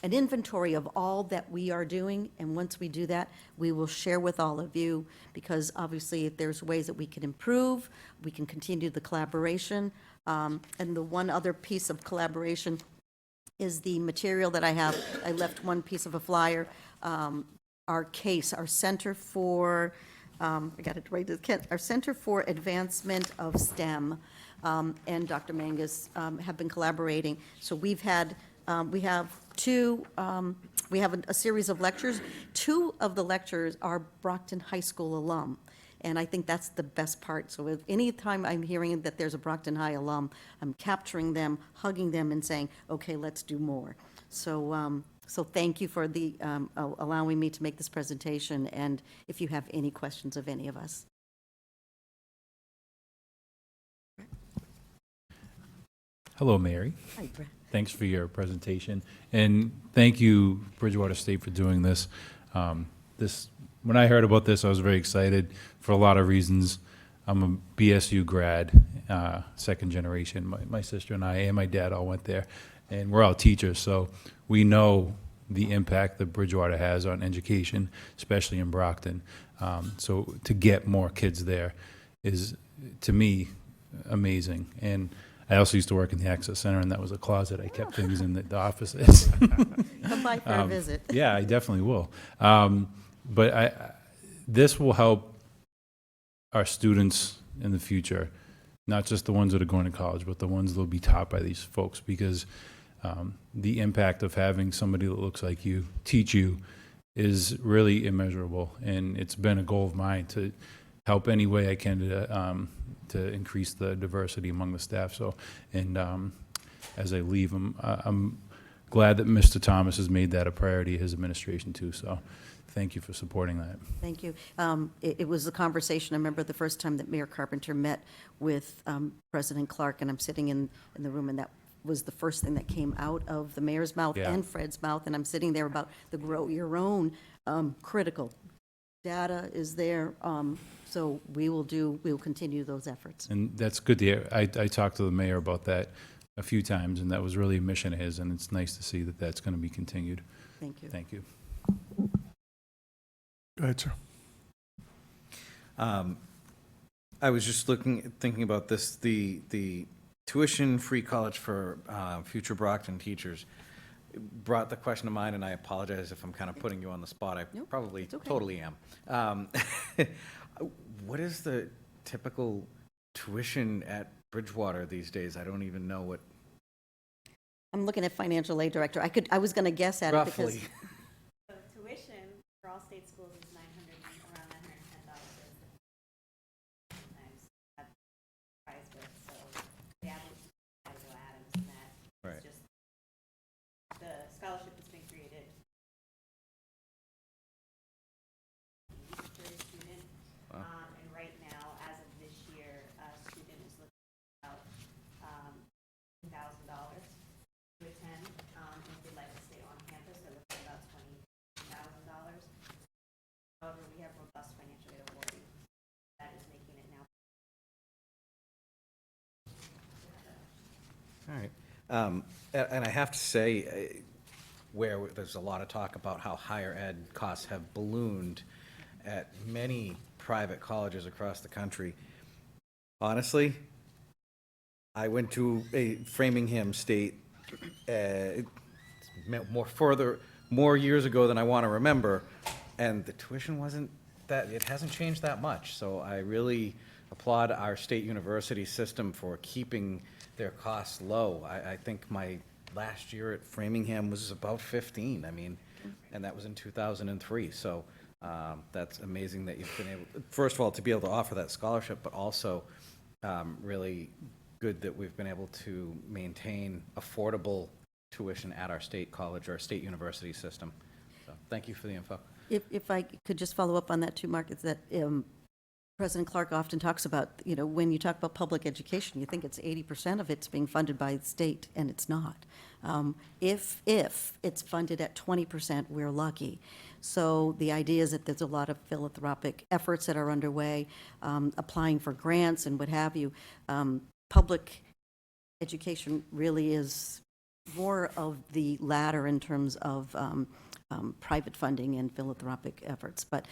an inventory of all that we are doing, and once we do that, we will share with all of you, because obviously if there's ways that we can improve, we can continue the collaboration. And the one other piece of collaboration is the material that I have. I left one piece of a flyer. Our CASE, our Center for, I got it right, our Center for Advancement of STEM, and Dr. Mangus have been collaborating. So we've had We have we have a series of lectures. Two of the lectures are Brockton High School alum, and I think that's the best part. So if anytime I'm hearing that there's a Brockton High alum, I'm capturing them, hugging them, and saying, okay, let's do more. So thank you for allowing me to make this presentation, and if you have any questions of any of us. Hello, Mary. Hi, Brett. Thanks for your presentation, and thank you, Bridgewater State, for doing this. When I heard about this, I was very excited for a lot of reasons. I'm a BSU grad, second generation. My sister and I and my dad all went there, and we're all teachers, so we know the impact that Bridgewater has on education, especially in Brockton. So to get more kids there is, to me, amazing. And I also used to work in the Access Center, and that was a closet. I kept things in the offices. Come by for a visit. Yeah, I definitely will. But this will help our students in the future, not just the ones that are going to college, but the ones that will be taught by these folks, because the impact of having somebody that looks like you teach you is really immeasurable. And it's been a goal of mine to help any way I can to increase the diversity among the staff. So, and as I leave, I'm glad that Mr. Thomas has made that a priority, his administration too. So thank you for supporting that. Thank you. It was a conversation, I remember the first time that Mayor Carpenter met with President Clark, and I'm sitting in the room, and that was the first thing that came out of the mayor's mouth Yeah. and Fred's mouth, and I'm sitting there about the grow your own, critical. Data is there, so we will continue those efforts. And that's good to hear. I talked to the mayor about that a few times, and that was really a mission of his, and it's nice to see that that's going to be continued. Thank you. Thank you. Go ahead, sir. I was just thinking about this, the tuition-free college for future Brockton teachers brought the question to mind, and I apologize if I'm kind of putting you on the spot. I Nope, probably it's okay. totally am. What is the typical tuition at Bridgewater these days? I don't even know what, I'm looking at financial aid director. I was going to guess at it because. roughly. So tuition for all state schools is around $910. Sometimes that's price with, so the average is go Adams, and that Right. is just the scholarship that's been created for a student. Wow. And right now, as of this year, a student is looking at about $1,000 to attend. If they'd like to stay on campus, they're looking at about $20,000. However, we have robust financial aid awarding. That is making it now. All right. And I have to say, where there's a lot of talk about how higher ed costs have ballooned at many private colleges across the country, honestly, I went to a Framingham State more years ago than I want to remember, and the tuition wasn't that, it hasn't changed that much. So I really applaud our state university system for keeping their costs low. I think my last year at Framingham was about 15. I mean, and that was in 2003. So that's amazing that you've been able, first of all, to be able to offer that scholarship, but also really good that we've been able to maintain affordable tuition at our state college or state university system. So thank you for the info. If I could just follow up on that too, Mark, is that President Clark often talks about, when you talk about public education, you think it's 80% of it's being funded by the state, and it's not. If it's funded at 20%, we're lucky. So the idea is that there's a lot of philanthropic efforts that are underway, applying for grants and what have you. Public education really is more of the latter in terms of private funding and philanthropic efforts. But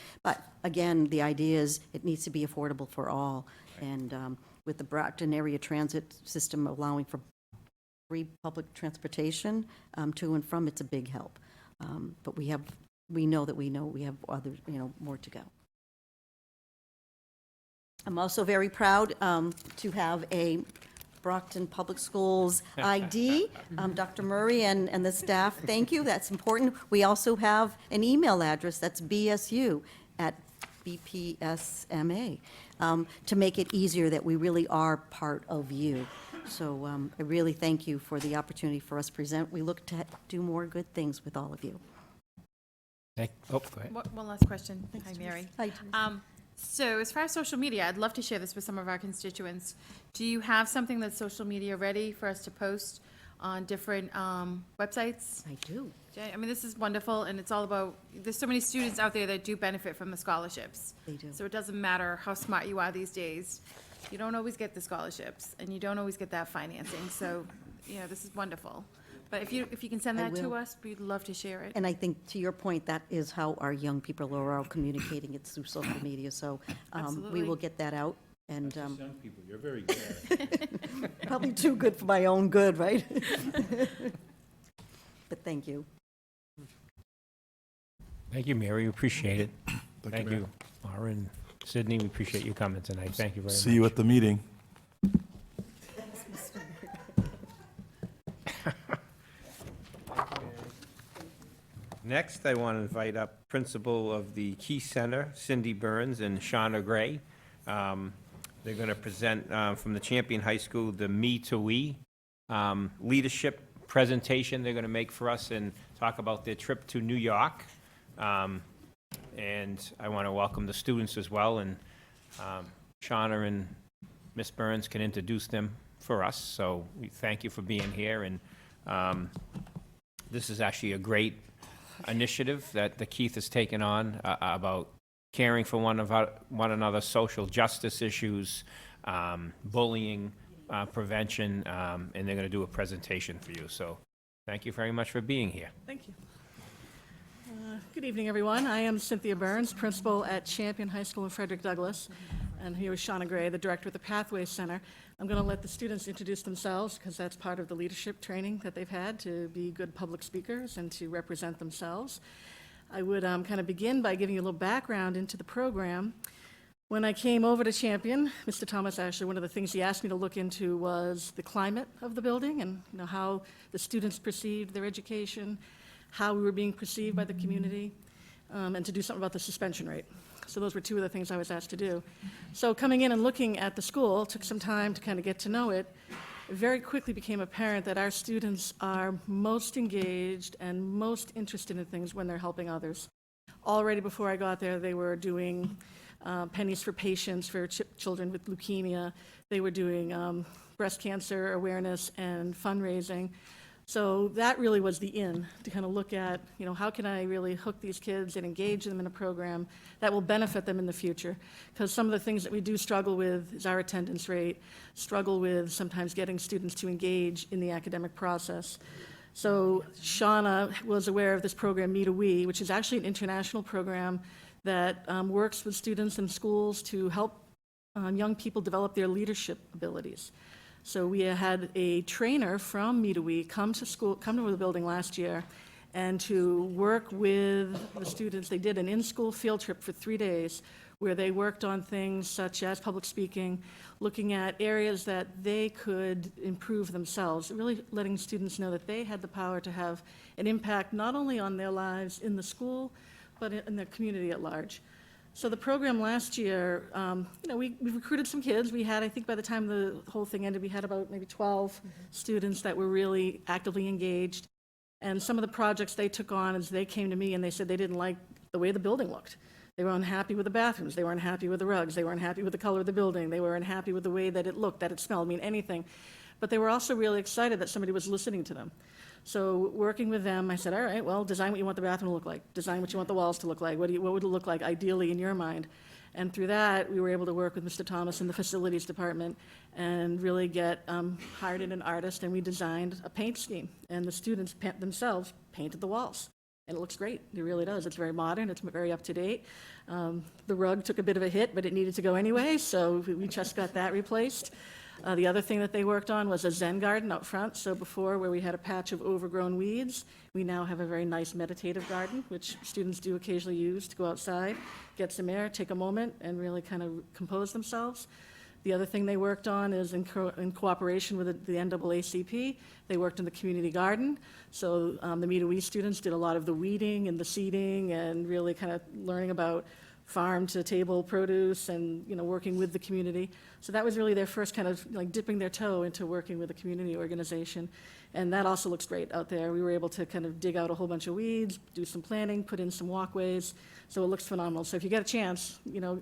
again, the idea is it needs to be affordable for all. And with the Brockton area transit system allowing for free public transportation to and from, it's a big help. But we know we have other, more to go. I'm also very proud to have a Brockton Public Schools ID. Dr. Murray and the staff, thank you, that's important. We also have an email address, that's bsu@bpsma, to make it easier that we really are part of you. So I really thank you for the opportunity for us to present. We look to do more good things with all of you. Oh, go ahead. One last question. Hi, Mary. Hi. So as far as social media, I'd love to share this with some of our constituents. Do you have something that's social media ready for us to post on different websites? I do. I mean, this is wonderful, and it's all about, there's so many students out there that do benefit from the scholarships. They do. So it doesn't matter how smart you are these days. You don't always get the scholarships, and you don't always get that financing. So, this is wonderful. But if you can send I that to will. us, we'd love to share it. And I think, to your point, that is how our young people are all communicating, it's through social media. So we Absolutely. will get that out, and Young people, you're very good. probably too good for my own good, right? But thank you. Thank you, Mary, we appreciate it. Thank Mary. you, Laura and Sydney, we appreciate you coming tonight. Thank you very much. See you at the meeting. Next, I want to invite up Principal of the Key Center, Cindy Burns and Shauna Gray. They're going to present from the Champion High School, the Me to We leadership presentation they're going to make for us and talk about their trip to New York. And I want to welcome the students as well, and Shauna and Miss Burns can introduce them for us. So we thank you for being here, and this is actually a great initiative that the Keith has taken on about caring for one another, social justice issues, bullying prevention, and they're going to do a presentation for you. So thank you very much for being here. Thank you. Good evening, everyone. I am Cynthia Burns, principal at Champion High School in Frederick Douglass, and here is Shauna Gray, the director of the Pathways Center. I'm going to let the students introduce themselves because that's part of the leadership training that they've had to be good public speakers and to represent themselves. I would kind of begin by giving you a little background into the program. When I came over to Champion, Mr. Thomas, actually, one of the things he asked me to look into was the climate of the building and how the students perceived their education, how we were being perceived by the community, and to do something about the suspension rate. So those were two of the things I was asked to do. So coming in and looking at the school, took some time to kind of get to know it. It very quickly became apparent that our students are most engaged and most interested in things when they're helping others. Already before I got there, they were doing pennies for patients for children with leukemia. They were doing breast cancer awareness and fundraising. So that really was the in, to kind of look at, how can I really hook these kids and engage them in a program that will benefit them in the future? Because some of the things that we do struggle with is our attendance rate, struggle with sometimes getting students to engage in the academic process. So Shauna was aware of this program, Me to We, which is actually an international program that works with students in schools to help young people develop their leadership abilities. So we had a trainer from Me to We come to the building last year and to work with the students. They did an in-school field trip for 3 days where they worked on things such as public speaking, looking at areas that they could improve themselves, really letting students know that they had the power to have an impact not only on their lives in the school, but in the community at large. So the program last year, we recruited some kids. We had, I think by the time the whole thing ended, we had about maybe 12 students that were really actively engaged. And some of the projects they took on is they came to me and they said they didn't like the way the building looked. They were unhappy with the bathrooms. They weren't happy with the rugs. They weren't happy with the color of the building. They were unhappy with the way that it looked, that it smelled, anything. But they were also really excited that somebody was listening to them. So working with them, I said, all right, well, design what you want the bathroom to look like. Design what you want the walls to look like. What would it look like ideally in your mind? And through that, we were able to work with Mr. Thomas in the facilities department and really get hired in an artist, and we designed a paint scheme. And the students themselves painted the walls. And it looks great. It really does. It's very modern. It's very up to date. The rug took a bit of a hit, but it needed to go anyway, so we just got that replaced. The other thing that they worked on was a Zen garden out front. So before, where we had a patch of overgrown weeds, we now have a very nice meditative garden, which students do occasionally use to go outside, get some air, take a moment, and really kind of compose themselves. The other thing they worked on is in cooperation with the NAACP, they worked in the community garden. So the Me to We students did a lot of the weeding and the seeding and really kind of learning about farm to table produce and, working with the community. So that was really their first kind of like dipping their toe into working with a community organization. And that also looks great out there. We were able to kind of dig out a whole bunch of weeds, do some planting, put in some walkways. So it looks phenomenal. So if you get a chance,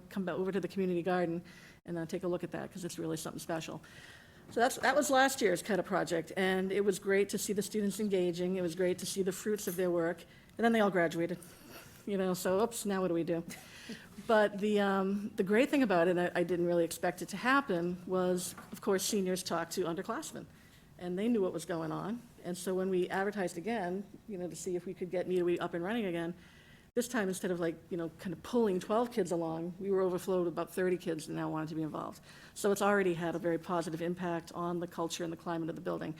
come back over to the community garden and take a look at that, because it's really something special. So that was last year's kind of project, and it was great to see the students engaging. It was great to see the fruits of their work, and then they all graduated. So oops, now what do we do? But the great thing about it, and I didn't really expect it to happen, was, of course, seniors talked to underclassmen, and they knew what was going on. And so when we advertised again, to see if we could get Me to We up and running again, this time, instead of kind of pulling 12 kids along, we were overflowed about 30 kids that now wanted to be involved. So it's already had a very positive impact on the culture and the climate of the building.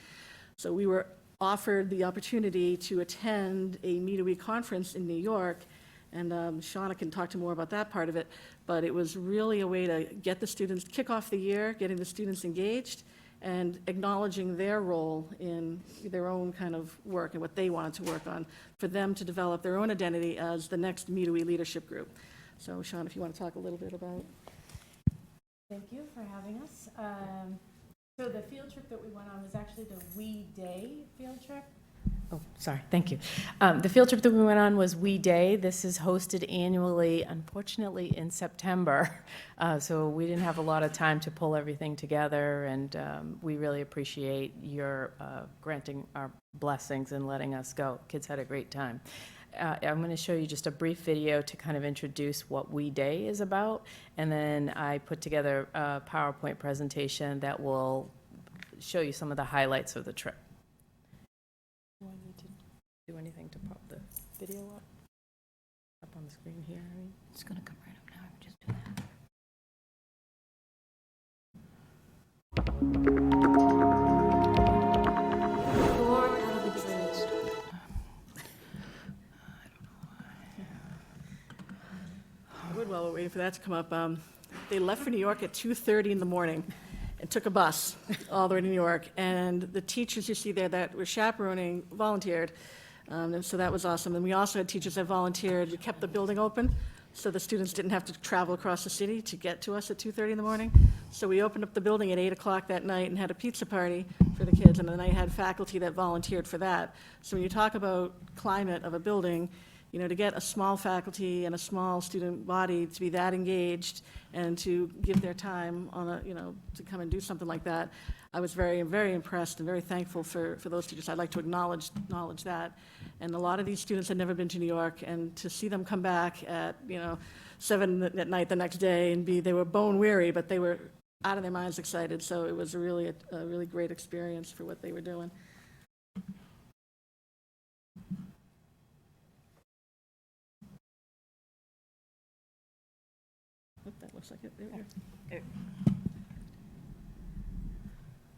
So we were offered the opportunity to attend a Me to We conference in New York, and Shauna can talk to more about that part of it, but it was really a way to get the students, kick off the year, getting the students engaged, and acknowledging their role in their own kind of work and what they wanted to work on, for them to develop their own identity as the next Me to We leadership group. So, Shauna, if you want to talk a little bit about. Thank you for having us. So the field trip that we went on was actually the We Day field trip. Oh, sorry, thank you. The field trip that we went on was We Day. This is hosted annually, unfortunately, in September. So we didn't have a lot of time to pull everything together, and we really appreciate your granting our blessings and letting us go. Kids had a great time. I'm going to show you just a brief video to kind of introduce what We Day is about, and then I put together a PowerPoint presentation that will show you some of the highlights of the trip. Do I need to do anything to pop the video up on the screen here? It's going to come right up now. I would just do that. Born out of a dream. Good, while we're waiting for that to come up, they left for New York at 2:30 in the morning and took a bus all the way to New York. And the teachers you see there that were chaperoning volunteered. And so that was awesome. And we also had teachers that volunteered. We kept the building open so the students didn't have to travel across the city to get to us at 2:30 in the morning. So we opened up the building at 8 o'clock that night and had a pizza party for the kids. And then I had faculty that volunteered for that. So when you talk about climate of a building, to get a small faculty and a small student body to be that engaged and to give their time on to come and do something like that, I was very, very impressed and very thankful for those teachers. I'd like to acknowledge that. And a lot of these students had never been to New York, and to see them come back at, 7 at night the next day and they were bone weary, but they were out of their minds excited. So it was a really great experience for what they were doing. That looks like it. There we go.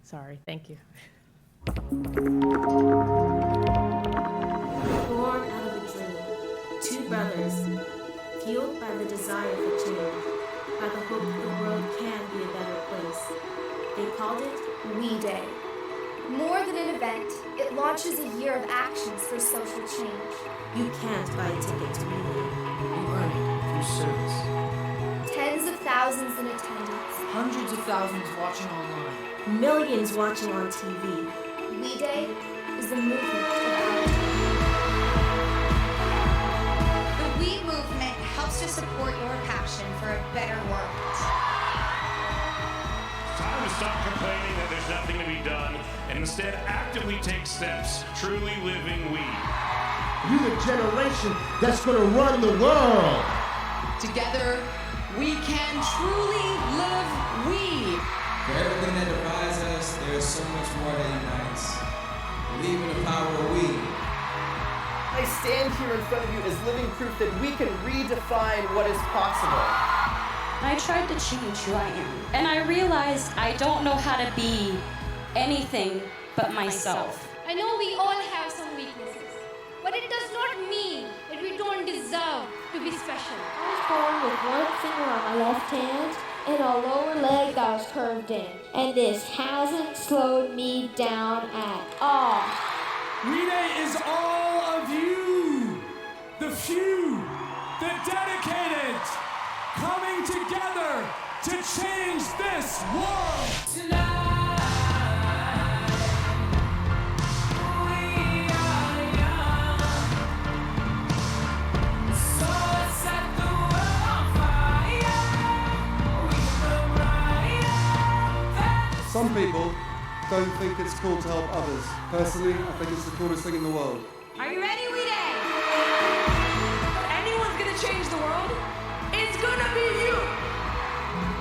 Sorry, thank you. Born out of a dream. Two brothers, fueled by the desire for change, by the hope that the world can be a better place. They called it We Day. More than an event, it launches a year of actions for social change. You can't buy a ticket to We Day. You earn it through service. Tens of thousands in attendance. Hundreds of thousands watching online. Millions watching on TV. We Day is the movement of our The We movement helps to support your passion for a better world. It's time to stop complaining that there's nothing to be done and instead actively take steps truly living we. You're the generation that's going to run the world. Together, we can truly live we. For everything that divides us, there is so much more that unites. Believe in the power of we. I stand here in front of you as living proof that we can redefine what is possible. I tried to change who I am, and I realized I don't know how to be anything but myself. I know we all have some weaknesses, but it does not mean that we don't deserve to be special. I was born with one finger on my left hand and a lower leg that was curved in. And this hasn't slowed me down at all. We Day is all of you, the few, the dedicated, coming together to change this world. Tonight, we are young, so let's set the world on fire. We will rise. Some people don't think it's cool to help others. Personally, I think it's the coolest thing in the world. Are you ready, We Day? If anyone's gonna change the world, it's gonna be you.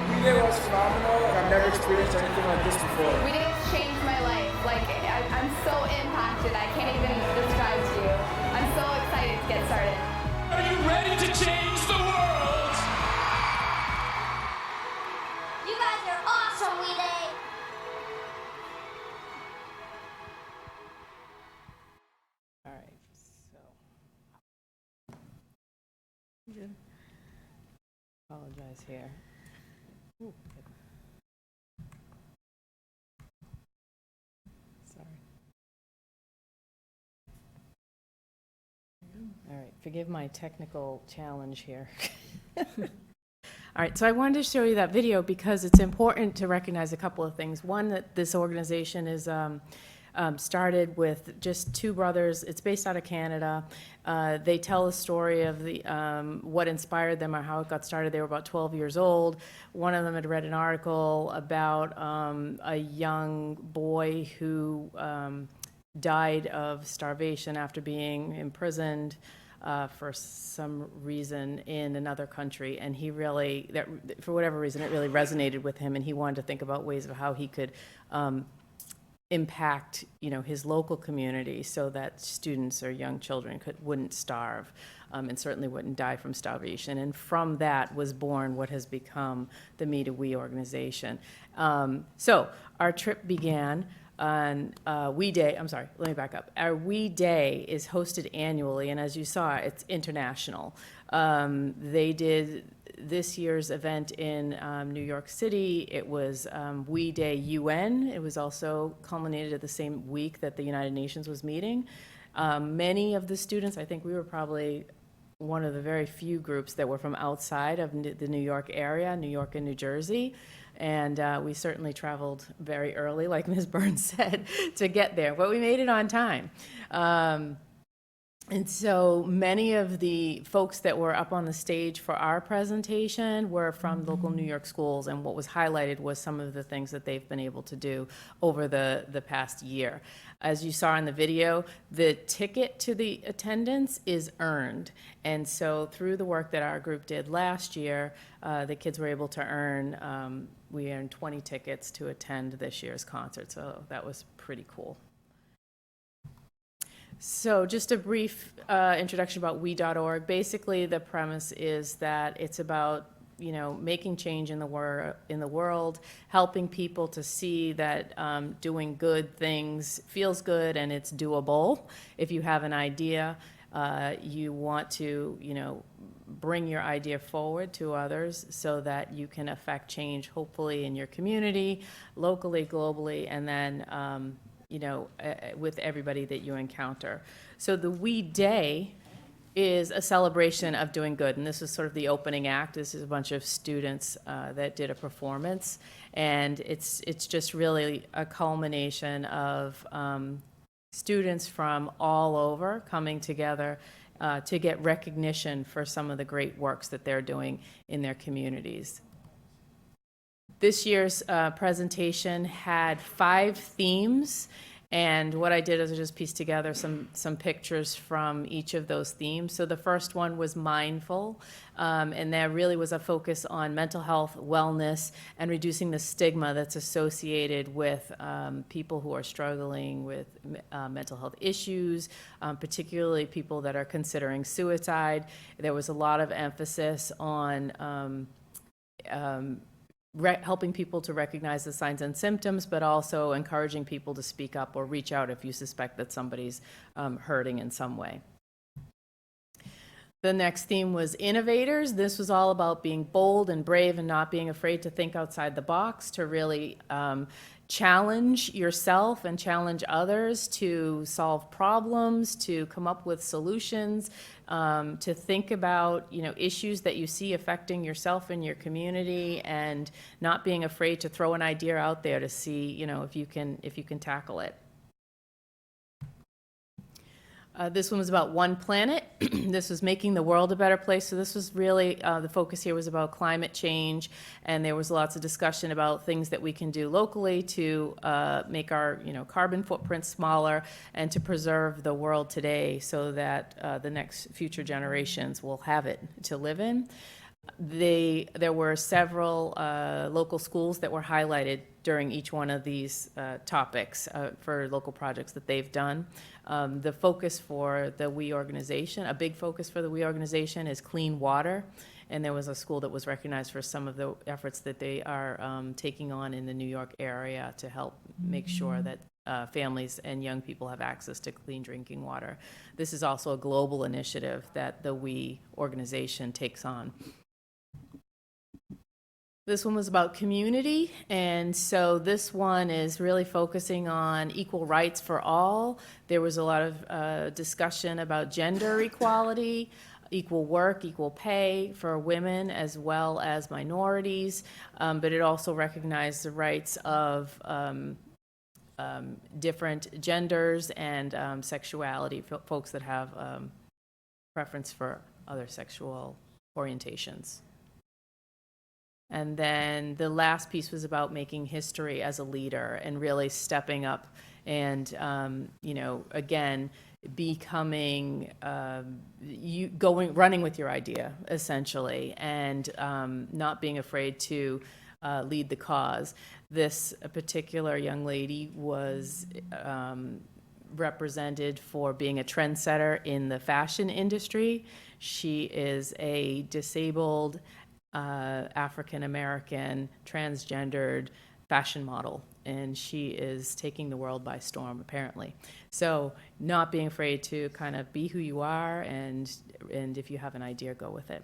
We Day was phenomenal. I've never experienced anything like this before. We Day has changed my life. Like, I'm so impacted. I can't even describe to you. I'm so excited to get started. Are you ready to change the world? You guys are awesome, We Day. All right, so. Apologize here. Ooh, sorry. All right, forgive my technical challenge here. All right, so I wanted to show you that video because it's important to recognize a couple of things. One, that this organization is started with just two brothers. It's based out of Canada. They tell a story of the what inspired them or how it got started. They were about 12 years old. One of them had read an article about a young boy who died of starvation after being imprisoned for some reason in another country, and he really, for whatever reason, it really resonated with him, and he wanted to think about ways of how he could impact, his local community so that students or young children wouldn't starve, and certainly wouldn't die from starvation. And from that was born what has become the Me to We organization. So our trip began on We Day. I'm sorry, let me back up. Our We Day is hosted annually, and as you saw, it's international. They did this year's event in New York City. It was We Day UN. It was also culminated at the same week that the United Nations was meeting. Many of the students, I think we were probably one of the very few groups that were from outside of the New York area, New York and New Jersey. And we certainly traveled very early, like Ms. Burns said, to get there, but we made it on time. And so many of the folks that were up on the stage for our presentation were from local New York schools, and what was highlighted was some of the things that they've been able to do over the past year. As you saw in the video, the ticket to the attendance is earned. And so through the work that our group did last year, the kids were able to earn, we earned 20 tickets to attend this year's concert, so that was pretty cool. So just a brief introduction about we.org. Basically, the premise is that it's about making change in the world, helping people to see that doing good things feels good and it's doable. If you have an idea, you want to bring your idea forward to others so that you can affect change, hopefully in your community, locally, globally, and then with everybody that you encounter. So the We Day is a celebration of doing good, and this is sort of the opening act. This is a bunch of students that did a performance, and it's just really a culmination of students from all over coming together to get recognition for some of the great works that they're doing in their communities. This year's presentation had 5 themes, and what I did is I just pieced together some pictures from each of those themes. So the first one was mindful, and there really was a focus on mental health, wellness, and reducing the stigma that's associated with people who are struggling with mental health issues, particularly people that are considering suicide. There was a lot of emphasis on helping people to recognize the signs and symptoms, but also encouraging people to speak up or reach out if you suspect that somebody's hurting in some way. The next theme was innovators. This was all about being bold and brave and not being afraid to think outside the box, to really challenge yourself and challenge others to solve problems, to come up with solutions, to think about, you know, issues that you see affecting yourself and your community, and not being afraid to throw an idea out there to see, you know, if you can tackle it. This one was about one planet. This was making the world a better place. So this was really, the focus here was about climate change, and there was lots of discussion about things that we can do locally to make our, you know, carbon footprint smaller and to preserve the world today so that the next future generations will have it to live in. There were several local schools that were highlighted during each one of these topics for local projects that they've done. The focus for the WE organization, a big focus for the WE organization, is clean water. And there was a school that was recognized for some of the efforts that they are taking on in the New York area to help make sure that families and young people have access to clean drinking water. This is also a global initiative that the WE organization takes on. This one was about community, and so this one is really focusing on equal rights for all. There was a lot of discussion about gender equality, equal work, equal pay for women as well as minorities, but it also recognized the rights of different genders and sexuality, folks that have preference for other sexual orientations. And then the last piece was about making history as a leader and really stepping up and, you know, again, becoming, running with your idea, essentially, and not being afraid to lead the cause. This particular young lady was represented for being a trendsetter in the fashion industry. She is a disabled African-American, transgendered fashion model, and she is taking the world by storm, apparently. So not being afraid to kind of be who you are, and if you have an idea, go with it.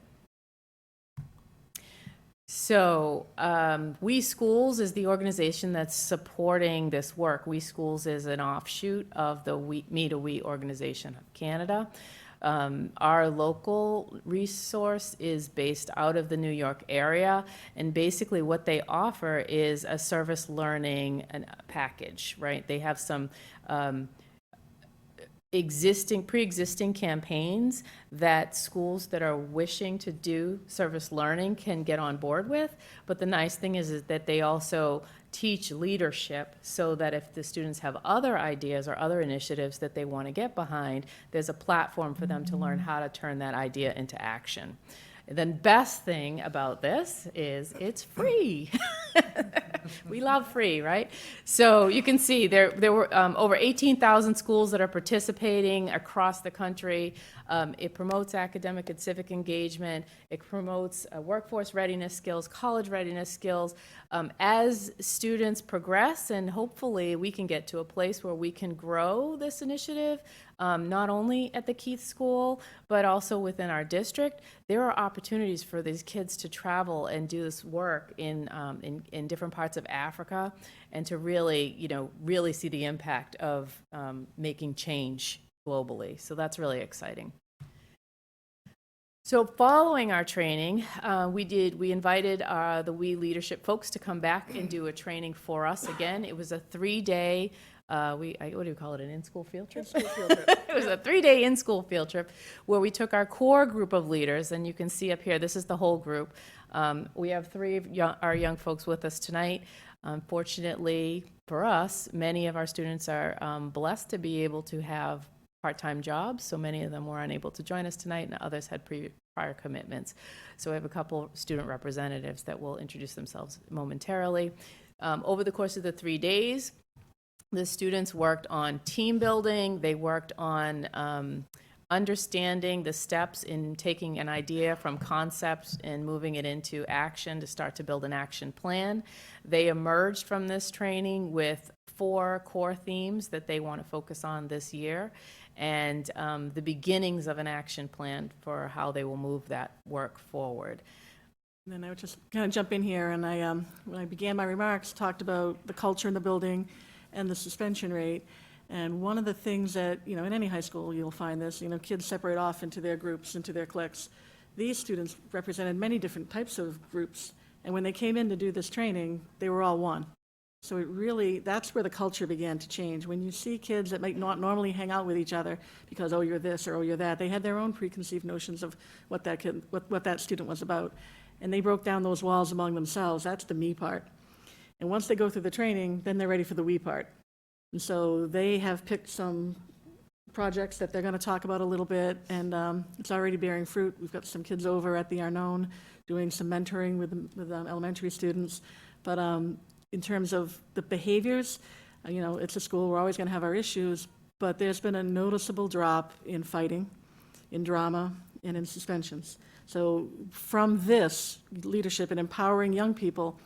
So We Schools is the organization that's supporting this work. We Schools is an offshoot of the Me to We organization of Canada. Our local resource is based out of the New York area, and basically what they offer is a service learning package, right? They have some pre-existing campaigns that schools that are wishing to do service learning can get on board with. But the nice thing is that they also teach leadership, so that if the students have other ideas or other initiatives that they want to get behind, there's a platform for them to learn how to turn that idea into action. The best thing about this is it's free. We love free, right? So you can see there were over 18,000 schools that are participating across the country. It promotes academic and civic engagement. It promotes workforce readiness skills, college readiness skills. As students progress, and hopefully we can get to a place where we can grow this initiative, not only at the Keith School, but also within our district. There are opportunities for these kids to travel and do this work in different parts of Africa, and to really, really see the impact of making change globally. So that's really exciting. So following our training, we invited the WE leadership folks to come back and do a training for us again. It was a 3-day, what do you call it, an in-school field trip? It was a 3-day in-school field trip where we took our core group of leaders, and you can see up here, this is the whole group. We have 3 of our young folks with us tonight. Unfortunately for us, many of our students are blessed to be able to have part-time jobs, so many of them were unable to join us tonight, and others had prior commitments. So we have a couple student representatives that will introduce themselves momentarily. Over the course of the 3 days, the students worked on team building. They worked on understanding the steps in taking an idea from concept and moving it into action to start to build an action plan. They emerged from this training with 4 core themes that they want to focus on this year. and the beginnings of an action plan for how they will move that work forward. And then I would just kind of jump in here, and when I began my remarks, talked about the culture in the building and the suspension rate. And one of the things that, in any high school, you'll find this, kids separate off into their groups, into their cliques. These students represented many different types of groups, and when they came in to do this training, they were all one. So that's where the culture began to change. When you see kids that might not normally hang out with each other because, oh, you're this or oh, you're that, they had their own preconceived notions of what that student was about. And they broke down those walls among themselves. That's the me part. And once they go through the training, then they're ready for the we part. And so they have picked some projects that they're going to talk about a little bit, and it's already bearing fruit. We've got some kids over at the Arnone doing some mentoring with elementary students. But in terms of the behaviors, it's a school, we're always going to have our issues, but there's been a noticeable drop in fighting, in drama, and in suspensions. So from this leadership and empowering young people,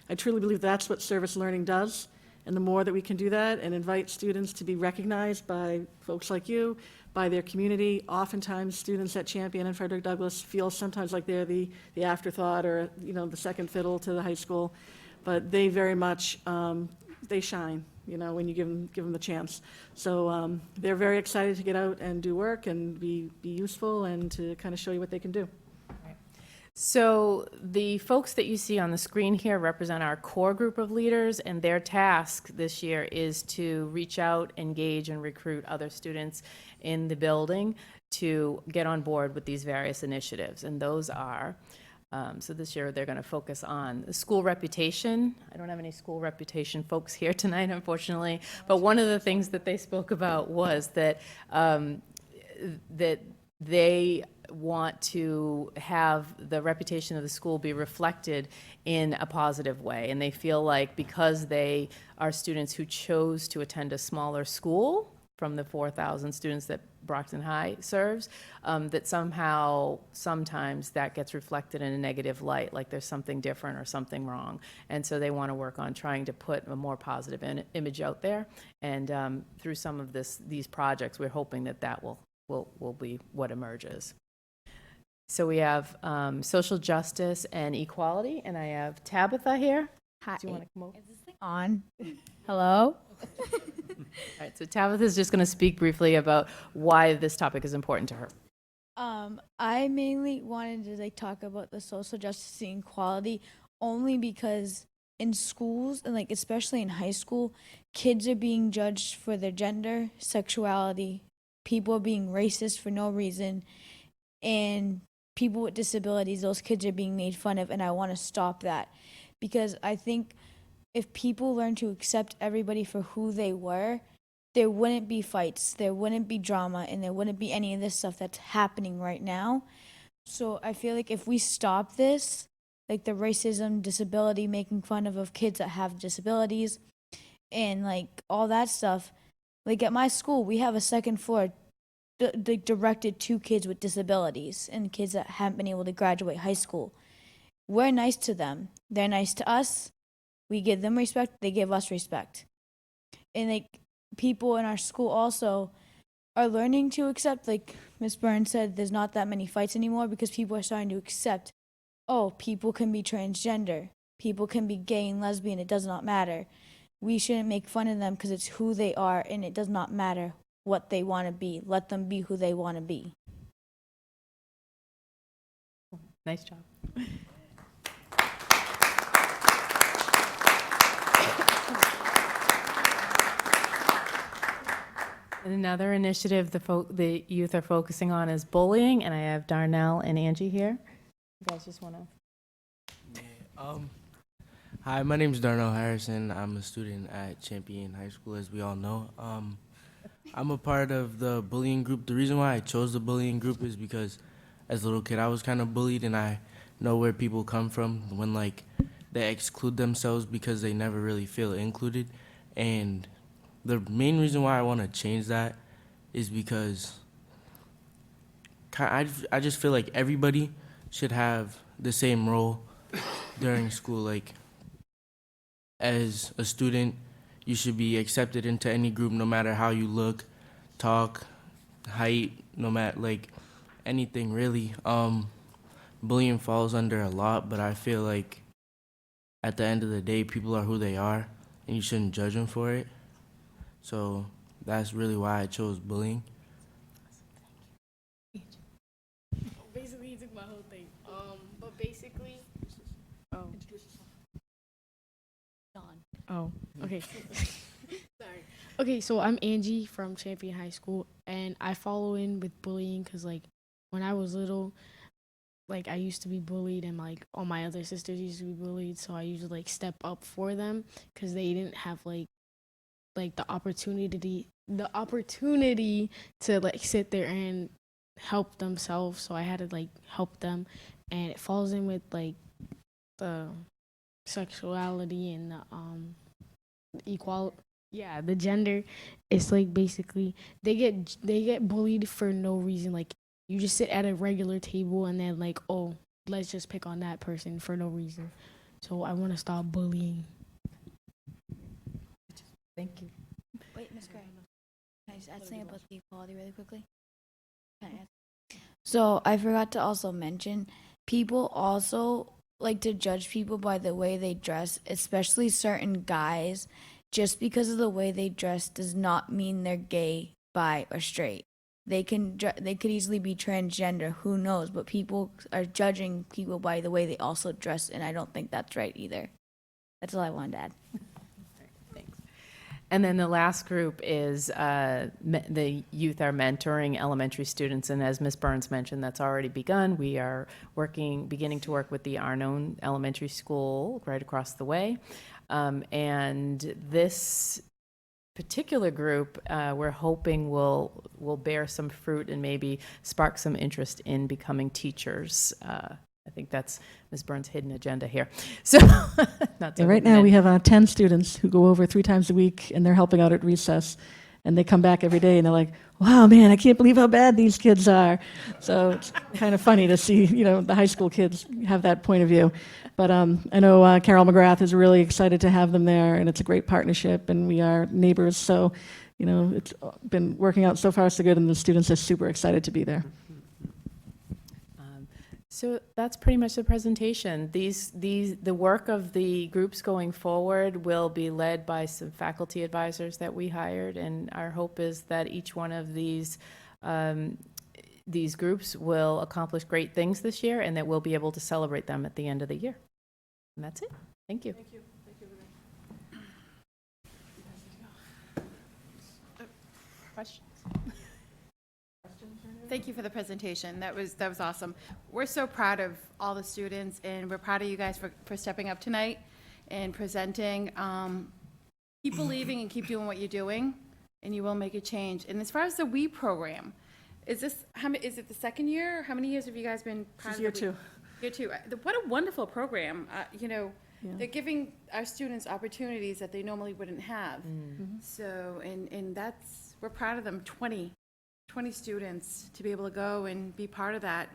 I truly believe that's what service learning does. And the more that we can do that and invite students to be recognized by folks like you, by their community, oftentimes students at Champion and Frederick Douglass feel sometimes like they're the afterthought or, the second fiddle to the high school. But they very much, they shine, when you give them the chance. So they're very excited to get out and do work and be useful and to kind of show you what they can do. So the folks that you see on the screen here represent our core group of leaders, and their task this year is to reach out, engage, and recruit other students in the building to get on board with these various initiatives. And those are, so this year they're going to focus on the school reputation. I don't have any school reputation folks here tonight, unfortunately, but one of the things that they spoke about was that that they want to have the reputation of the school be reflected in a positive way. And they feel like because they are students who chose to attend a smaller school from the 4,000 students that Brockton High serves, that sometimes that gets reflected in a negative light, like there's something different or something wrong. And so they want to work on trying to put a more positive image out there. And through some of these projects, we're hoping that will be what emerges. So we have social justice and equality, and I have Tabitha here. Hi. Do you want to come over? Is this thing on? Hello? All right, so Tabitha is just going to speak briefly about why this topic is important to her. I mainly wanted to talk about the social justice and equality only because in schools, and especially in high school, kids are being judged for their gender, sexuality, people are being racist for no reason, and people with disabilities, those kids are being made fun of, and I want to stop that. Because I think if people learn to accept everybody for who they were, there wouldn't be fights, there wouldn't be drama, and there wouldn't be any of this stuff that's happening right now. So I feel like if we stop this, the racism, disability, making fun of kids that have disabilities, and all that stuff, at my school, we have a second floor directed to kids with disabilities and kids that haven't been able to graduate high school. We're nice to them. They're nice to us. We give them respect. They give us respect. And people in our school also are learning to accept, Ms. Burns said, there's not that many fights anymore because people are starting to accept, people can be transgender. People can be gay and lesbian. It does not matter. We shouldn't make fun of them because it's who they are, and it does not matter what they want to be. Let them be who they want to be. Nice job. And another initiative the youth are focusing on is bullying, and I have Darnell and Angie here. You guys just want to... Hi, my name is Darnell Harrison. I'm a student at Champion High School, as we all know. I'm a part of the bullying group. The reason why I chose the bullying group is because as a little kid I was kind of bullied, and I know where people come from when they exclude themselves because they never really feel included. And the main reason why I want to change that is because I just feel like everybody should have the same role during school. As a student, you should be accepted into any group no matter how you look, talk, height, no matter like anything really. Bullying falls under a lot, but I feel like at the end of the day, people are who they are, and you shouldn't judge them for it. So that's really why I chose bullying. Basically, he took my whole thing. But basically, Don. Oh, okay. Sorry. Okay, so I'm Angie from Champion High School, and I follow in with bullying because, like, when I was little, like, I used to be bullied, and, like, all my other sisters used to be bullied, so I used to, like, step up for them because they didn't have, like the opportunity to, like, sit there and help themselves, so I had to, like, help them, and it falls in with, like, the sexuality and the equality. Yeah, the gender. It's like basically they get bullied for no reason. Like, you just sit at a regular table and then, like, oh, let's just pick on that person for no reason. So I want to stop bullying. Thank you. Wait, Miss Gray. Can I just add something about the equality really quickly? Can I add? So I forgot to also mention, people also like to judge people by the way they dress, especially certain guys. Just because of the way they dress does not mean they're gay, bi, or straight. They could easily be transgender. Who knows? But people are judging people by the way they also dress, and I don't think that's right either. That's all I wanted to add. Thanks. And then the last group is the youth are mentoring elementary students, and as Ms. Burns mentioned, that's already begun. We are beginning to work with the Arnone Elementary School right across the way. And this particular group, we're hoping will bear some fruit and maybe spark some interest in becoming teachers. I think that's Ms. Burns' hidden agenda here. So, not Yeah, right now we have 10 students who go over 3 times a week, and they're helping out at recess. And they come back every day, and they're like, "Wow, man, I can't believe how bad these kids are." So it's kind of funny to see, the high school kids have that point of view. But I know Carol McGrath is really excited to have them there, and it's a great partnership, and we are neighbors. So, it's been working out so far so good, and the students are super excited to be there. So that's pretty much the presentation. The work of the groups going forward will be led by some faculty advisors that we hired, and our hope is that each one of these groups will accomplish great things this year, and that we'll be able to celebrate them at the end of the year. And that's it. Thank you. Thank you. Thank you. Questions? Thank you for the presentation. That was awesome. We're so proud of all the students, and we're proud of you guys for stepping up tonight and presenting. Keep believing and keep doing what you're doing, and you will make a change. And as far as the WE program, is it the second year? Or how many years have you guys been part of Year the 2. Year 2. What a wonderful program. They're giving our students opportunities that they normally wouldn't have. So, and we're proud of them. 20 students to be able to go and be part of that.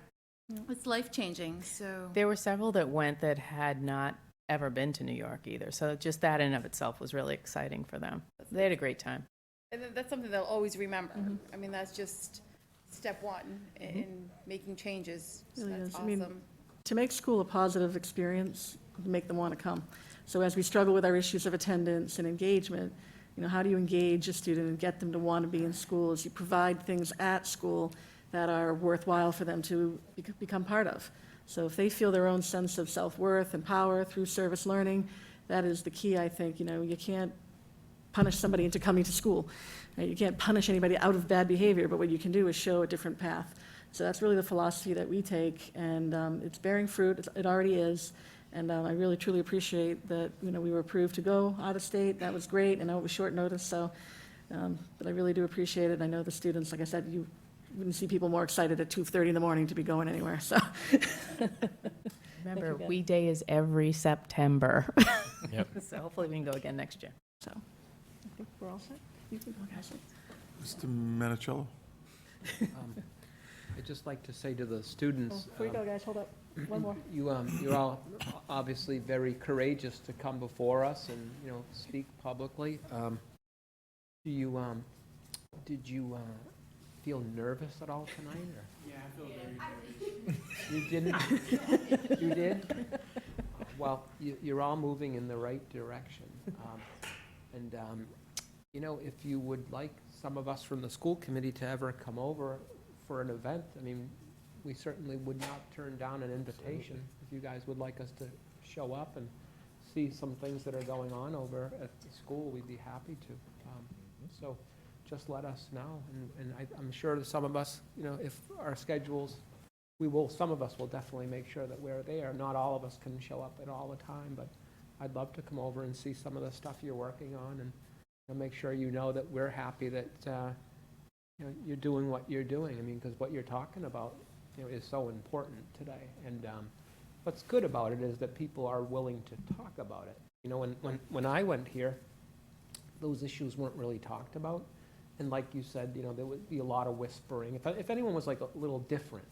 It's life-changing. So There were several that went that had not ever been to New York either. So just that in of itself was really exciting for them. They had a great time. and that's something they'll always remember. I mean, that's just step one in making changes. So Really that's is. awesome. I mean, to make school a positive experience, make them want to come. So as we struggle with our issues of attendance and engagement, how do you engage a student and get them to want to be in school? As you provide things at school that are worthwhile for them to become part of. So if they feel their own sense of self-worth and power through service learning, that is the key, I think. You can't punish somebody into coming to school. Right? You can't punish anybody out of bad behavior, but what you can do is show a different path. So that's really the philosophy that we take, and it's bearing fruit. It already is. And I really, truly appreciate that, we were approved to go out of state. That was great. I know it was short notice, so, but I really do appreciate it. I know the students, like I said, you wouldn't see people more excited at 2:30 in the morning to be going anywhere, so. Remember, WE Day is every September. Yep. So hopefully we can go again next year. So, I think we're all set. You can go, guys. Mr. Manicello? I'd just like to say to the students. Before you go, guys, hold up. One more. You're all obviously very courageous to come before us and, speak publicly. Did you feel nervous at all tonight, or? Yeah, I feel very You didn't? You did? Well, you're all moving in the right direction. You know, if you would like some of us from the school committee to ever come over for an event, I mean, we certainly would not turn down an invitation. If you guys would like us to show up and see some things that are going on over at the school, we'd be happy to. So just let us know, and I'm sure that some of us, you know, if our schedules, some of us will definitely make sure that we're there. Not all of us can show up at all the time, but I'd love to come over and see some of the stuff you're working on, and make sure you know that we're happy that you know, you're doing what you're doing. I mean, because what you're talking about, you know, is so important today. And what's good about it is that people are willing to talk about it. You know, when I went here, those issues weren't really talked about. And like you said, you know, there would be a lot of whispering. If anyone was like a little different,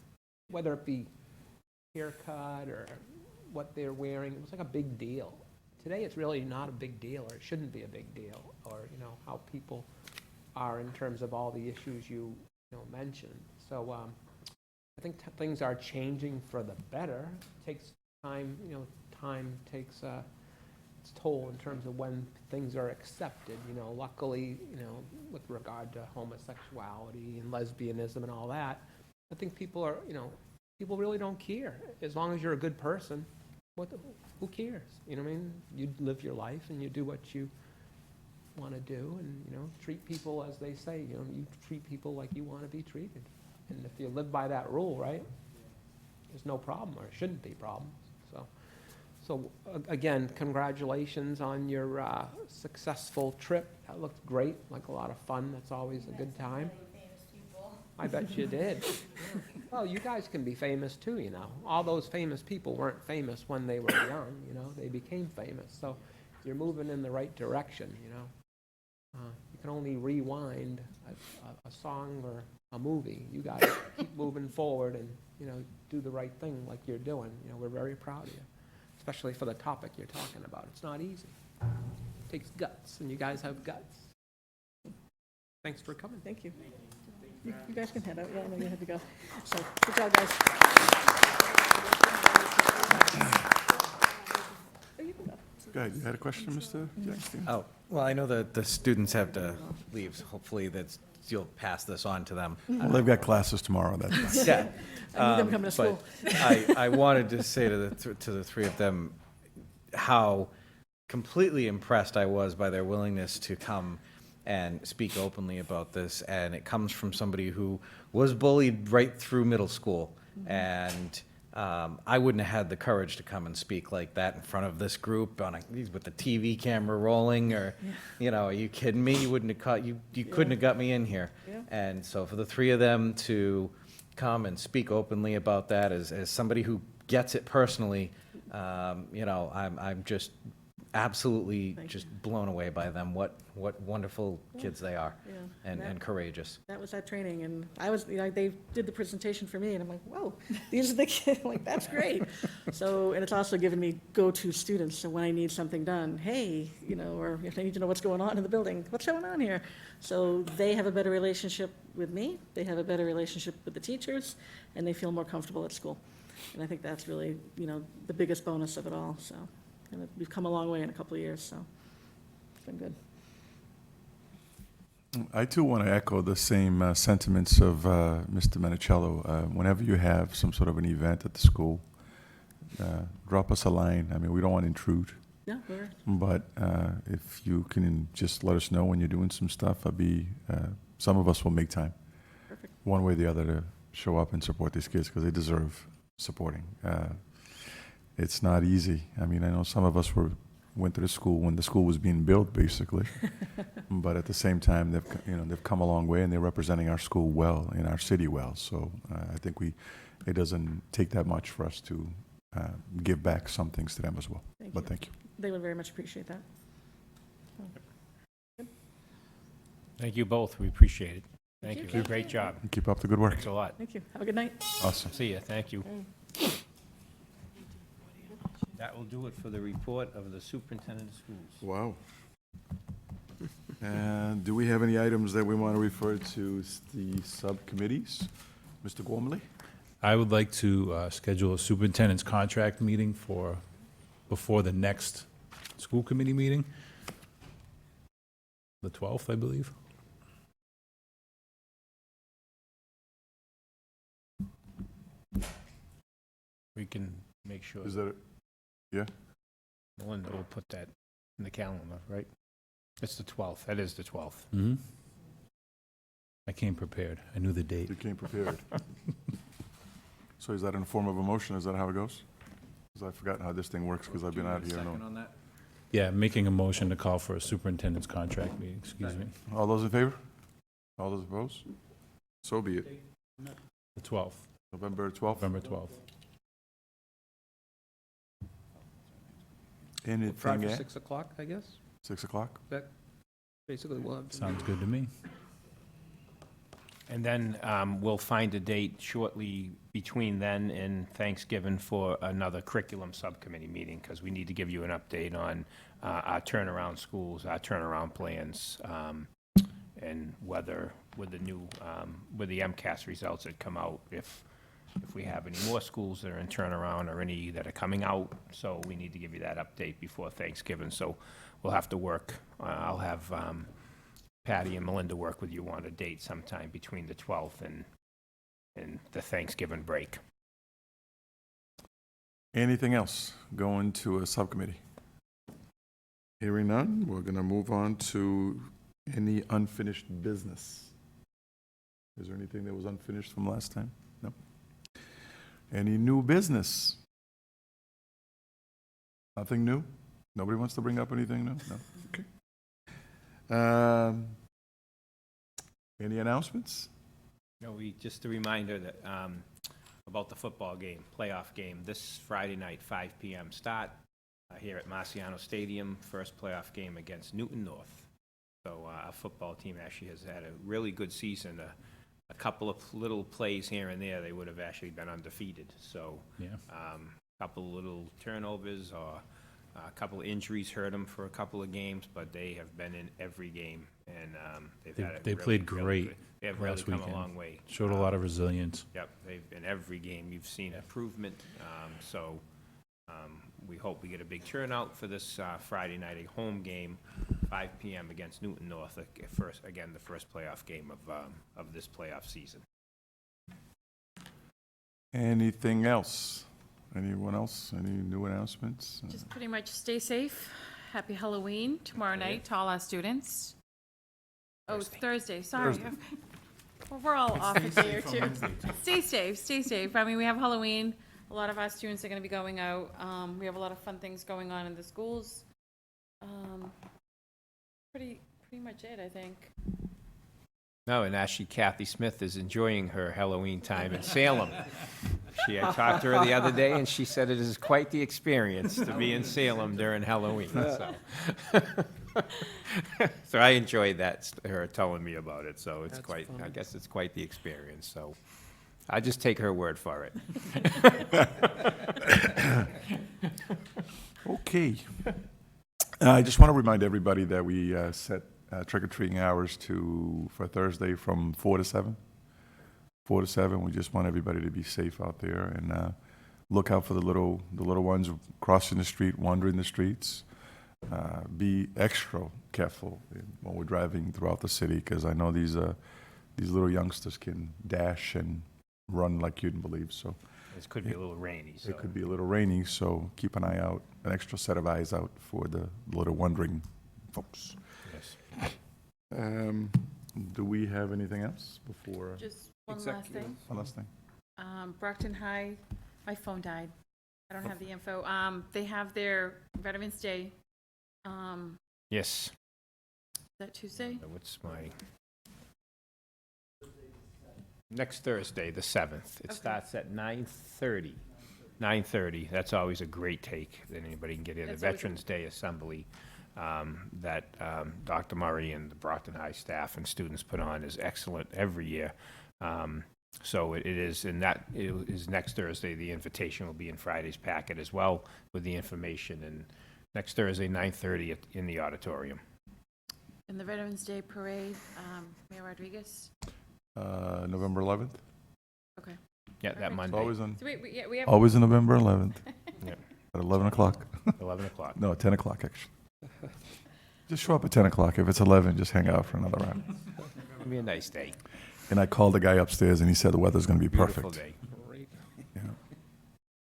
whether it be haircut or what they're wearing, it was like a big deal. Today, it's really not a big deal, or it shouldn't be a big deal, or, you know, how people are in terms of all the issues you mentioned. So I think things are changing for the better. It takes time, you know, time takes its toll in terms of when things are accepted. You know, luckily, you know, with regard to homosexuality and lesbianism and all that, I think people are, you know, people really don't care. As long as you're a good person, who cares? You know what I mean? You live your life and you do what you want to do, and, you know, treat people as they say. You know, you treat people like you want to be treated. And if you live by that rule, right, there's no problem, or shouldn't be problems. So again, congratulations on your successful trip. That looked great, like a lot of fun. That's always a good time. I bet you did. Well, you guys can be famous too, you know. All those famous people weren't famous when they were young, you know. They became famous. So you're moving in the right direction, you know. You can only rewind a song or a movie. You guys keep moving forward and, you know, do the right thing like you're doing. You know, we're very proud of you, especially for the topic you're talking about. It's not easy. It takes guts, and you guys have guts. Thanks for coming. Thank you. You guys can head out. Yeah, I know you had to go. So, good job, guys. Oh, you can go. Go ahead, you had a question, Mr. Jackson? Oh, well, I know that the students have to leave, so hopefully that's, you'll pass this on to them. Well, they've got classes tomorrow, that's fine. Yeah. I need them coming to school. But I wanted to say to the three of them how completely impressed I was by their willingness to come and speak openly about this, and it comes from somebody who was bullied right through middle school, and I wouldn't have had the courage to come and speak like that in front of this group with the TV camera rolling, or, you know, are you kidding me? You wouldn't have caught, you couldn't have got me in here. Yeah. And so for the three of them to come and speak openly about that, as somebody who gets it personally, you know, I'm just absolutely blown away by them. What wonderful kids they are, and courageous. That was that training, and I was, you know, they did the presentation for me, and I'm like, whoa, these are the kids. Like, that's great. So, and it's also given me go-to students. So when I need something done, hey, you know, or if I need to know what's going on in the building, what's going on here? So they have a better relationship with me. They have a better relationship with the teachers, and they feel more comfortable at school. And I think that's really, you know, the biggest bonus of it all. So, and we've come a long way in a couple of years. So it's been good. I too want to echo the same sentiments of Mr. Menicello. Whenever you have some sort of an event at the school, drop us a line. I mean, we don't want to intrude. Yeah, we're. But if you can just let us know when you're doing some stuff, some of us will make time, Perfect. one way or the other, to show up and support these kids, because they deserve supporting. It's not easy. I mean, I know some of us went to the school when the school was being built, basically. But at the same time, they've come a long way, and they're representing our school well, in our city well. So I think it doesn't take that much for us to give back some things to them as well. Thank you. They would very much appreciate that. Thank you both. We appreciate it. Thank you. Thank you. Great job. And keep up the good work. Thanks a lot. Thank you. Have a good night. Awesome. See you. Thank you. That will do it for the report of the superintendent of schools. Wow. And do we have any items that we want to refer to the subcommittees? Mr. Gormley? I would like to schedule a superintendent's contract meeting before the next school committee meeting, the 12th, I believe. We can make sure. Is that it? Yeah? Melinda will put that in the calendar, right? It's the 12th. That is the 12th. Mm-hmm. I came prepared. I knew the date. You came prepared. So is that in the form of a motion? Is that how it goes? Because I've forgotten how this thing works because I've been out here. Second on that? Yeah, making a motion to call for a superintendent's contract meeting, excuse me. All those in favor? All those opposed? So be it. The 12th, November 12th? November 12th. Anything Try for yet? 6 o'clock, I guess? 6 o'clock? That basically will have. Sounds good to me. And then we'll find a date shortly between then and Thanksgiving for another curriculum subcommittee meeting, because we need to give you an update on our turnaround schools, our turnaround plans, and whether with the new, with the MCAS results that come out, if we have any more schools that are in turnaround or any that are coming out. So we need to give you that update before Thanksgiving. So we'll have to work. I'll have Patty and Melinda work with you on a date sometime between the 12th and the Thanksgiving break. Anything else going to a subcommittee? Hearing none, we're going to move on to any unfinished business. Is there anything that was unfinished from last time? No. Any new business? Nothing new? Nobody wants to bring up anything new? No? Okay. Any announcements? No, just a reminder that about the football game, playoff game, this Friday night, 5 p.m. start here at Marciano Stadium, first playoff game against Newton North. So our football team actually has had a really good season. A couple of little plays here and there, they would have actually been undefeated. So yeah, a couple little turnovers or a couple of injuries hurt them for a couple of games, but they have been in every game, and they played great. They have really last come weekend. a long way. Showed a lot of resilience. Yep, in every game you've seen improvement. So we hope we get a big turnout for this Friday night, a home game, 5 p.m. against Newton North. The first playoff game of this playoff season. Anything else? Anyone else? Any new announcements? Just pretty much stay safe. Happy Halloween tomorrow night to all our students. Oh, it's Thursday, sorry. Thursday. Okay. Well, we're all off a day or two. Stay safe, stay safe. I mean, we have Halloween. A lot of our students are gonna be going out. We have a lot of fun things going on in the schools. Pretty much it, I think. No, and actually Kathy Smith is enjoying her Halloween time in Salem. I talked to her the other day, and she said it is quite the experience to be in Salem during Halloween. So, so I enjoyed that, her telling me about it. So it's quite, I guess it's quite the experience. So I just take her word for it. Okay. I just want to remind everybody that we set trick-or-treating hours for Thursday from 4 to 7. 4 to 7. We just want everybody to be safe out there and look out for the little ones crossing the street, wandering the streets. Be extra careful when we're driving throughout the city, because I know these little youngsters can dash and run like you didn't believe. So It could be a little rainy. So. It could be a little rainy, so keep an eye out, an extra set of eyes out for the little wandering folks. Yes. Do we have anything else before? Just one last thing. One last thing. Brockton High, my phone died. I don't have the info. They have their Veterans Day. Yes. Is that Tuesday? What's my... Next Thursday, the 7th. It starts at 9:30. 9:30. That's always a great take that anybody can get in. The Veterans Day Assembly that Dr. Murray and the Brockton High staff and students put on is excellent every year. So it is, and that is next Thursday. The invitation will be in Friday's packet as well with the information. And next Thursday, 9:30 in the auditorium. And the Veterans Day Parade, Mayor Rodriguez? November 11th? Okay. Yeah, that Perfect. Monday. Always on, So we have. always on November 11th. Yeah. At 11 o'clock. 11 o'clock. No, 10 o'clock, actually. Just show up at 10 o'clock. If it's 11, just hang out for another round. It'll be a nice day. And I called the guy upstairs, and he said the weather's going to be Beautiful perfect. day. You know,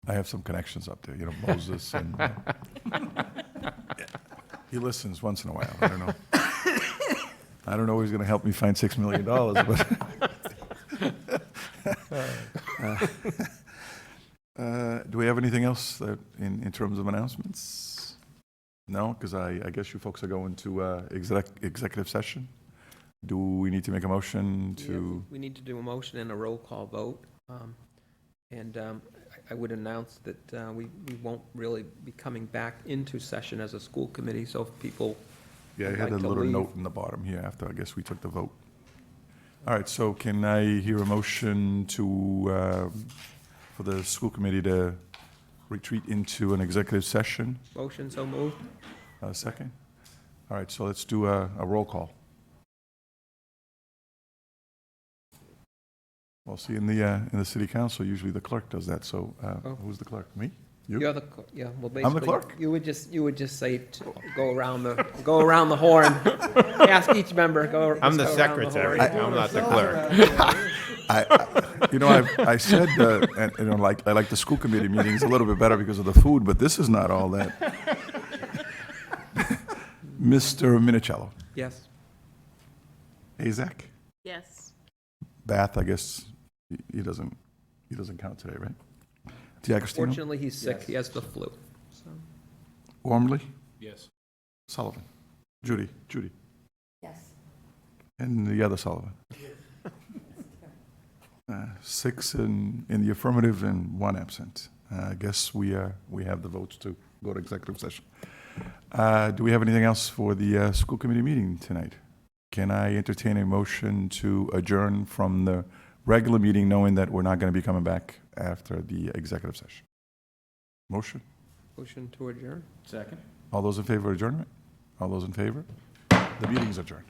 I have some connections up there, you know, Moses and... He listens once in a while. I don't know. I don't know if he's going to help me find $6 million, but... do we have anything else in terms of announcements? No, because I guess you folks are going to executive session. Do we need to make a motion to? We need to do a motion and a roll call vote. I would announce that we won't really be coming back into session as a school committee, so if people Yeah, I would had like a to little leave- note in the bottom here after, I guess, we took the vote. All right, so can I hear a motion to, for the school committee to retreat into an executive session? Motion so moved. Second? All right, so let's do a roll call. Well, see, in the city council, usually the clerk does that, so who's the clerk? Me? You? You're the, yeah, well, basically. I'm the clerk? You would just say, go around the horn, ask each member, I'm the just go around secretary. horn. I'm not the clerk. I said, and, you know, like, I like the school committee meetings a little bit better because of the food, but this is not all that. Mr. Minicello. Yes. Azak? Yes. Bath, I guess, he doesn't count today, right? D'Agostino? Fortunately, he's sick, he has the flu, so. Wormley? Yes. Sullivan? Judy? Yes. And the other Sullivan? 6 in the affirmative and 1 absent. I guess we have the votes to go to executive session. Do we have anything else for the school committee meeting tonight? Can I entertain a motion to adjourn from the regular meeting, knowing that we're not going to be coming back after the executive session? Motion? Motion to adjourn. Second. All those in favor of adjournment? All those in favor? The meeting is adjourned.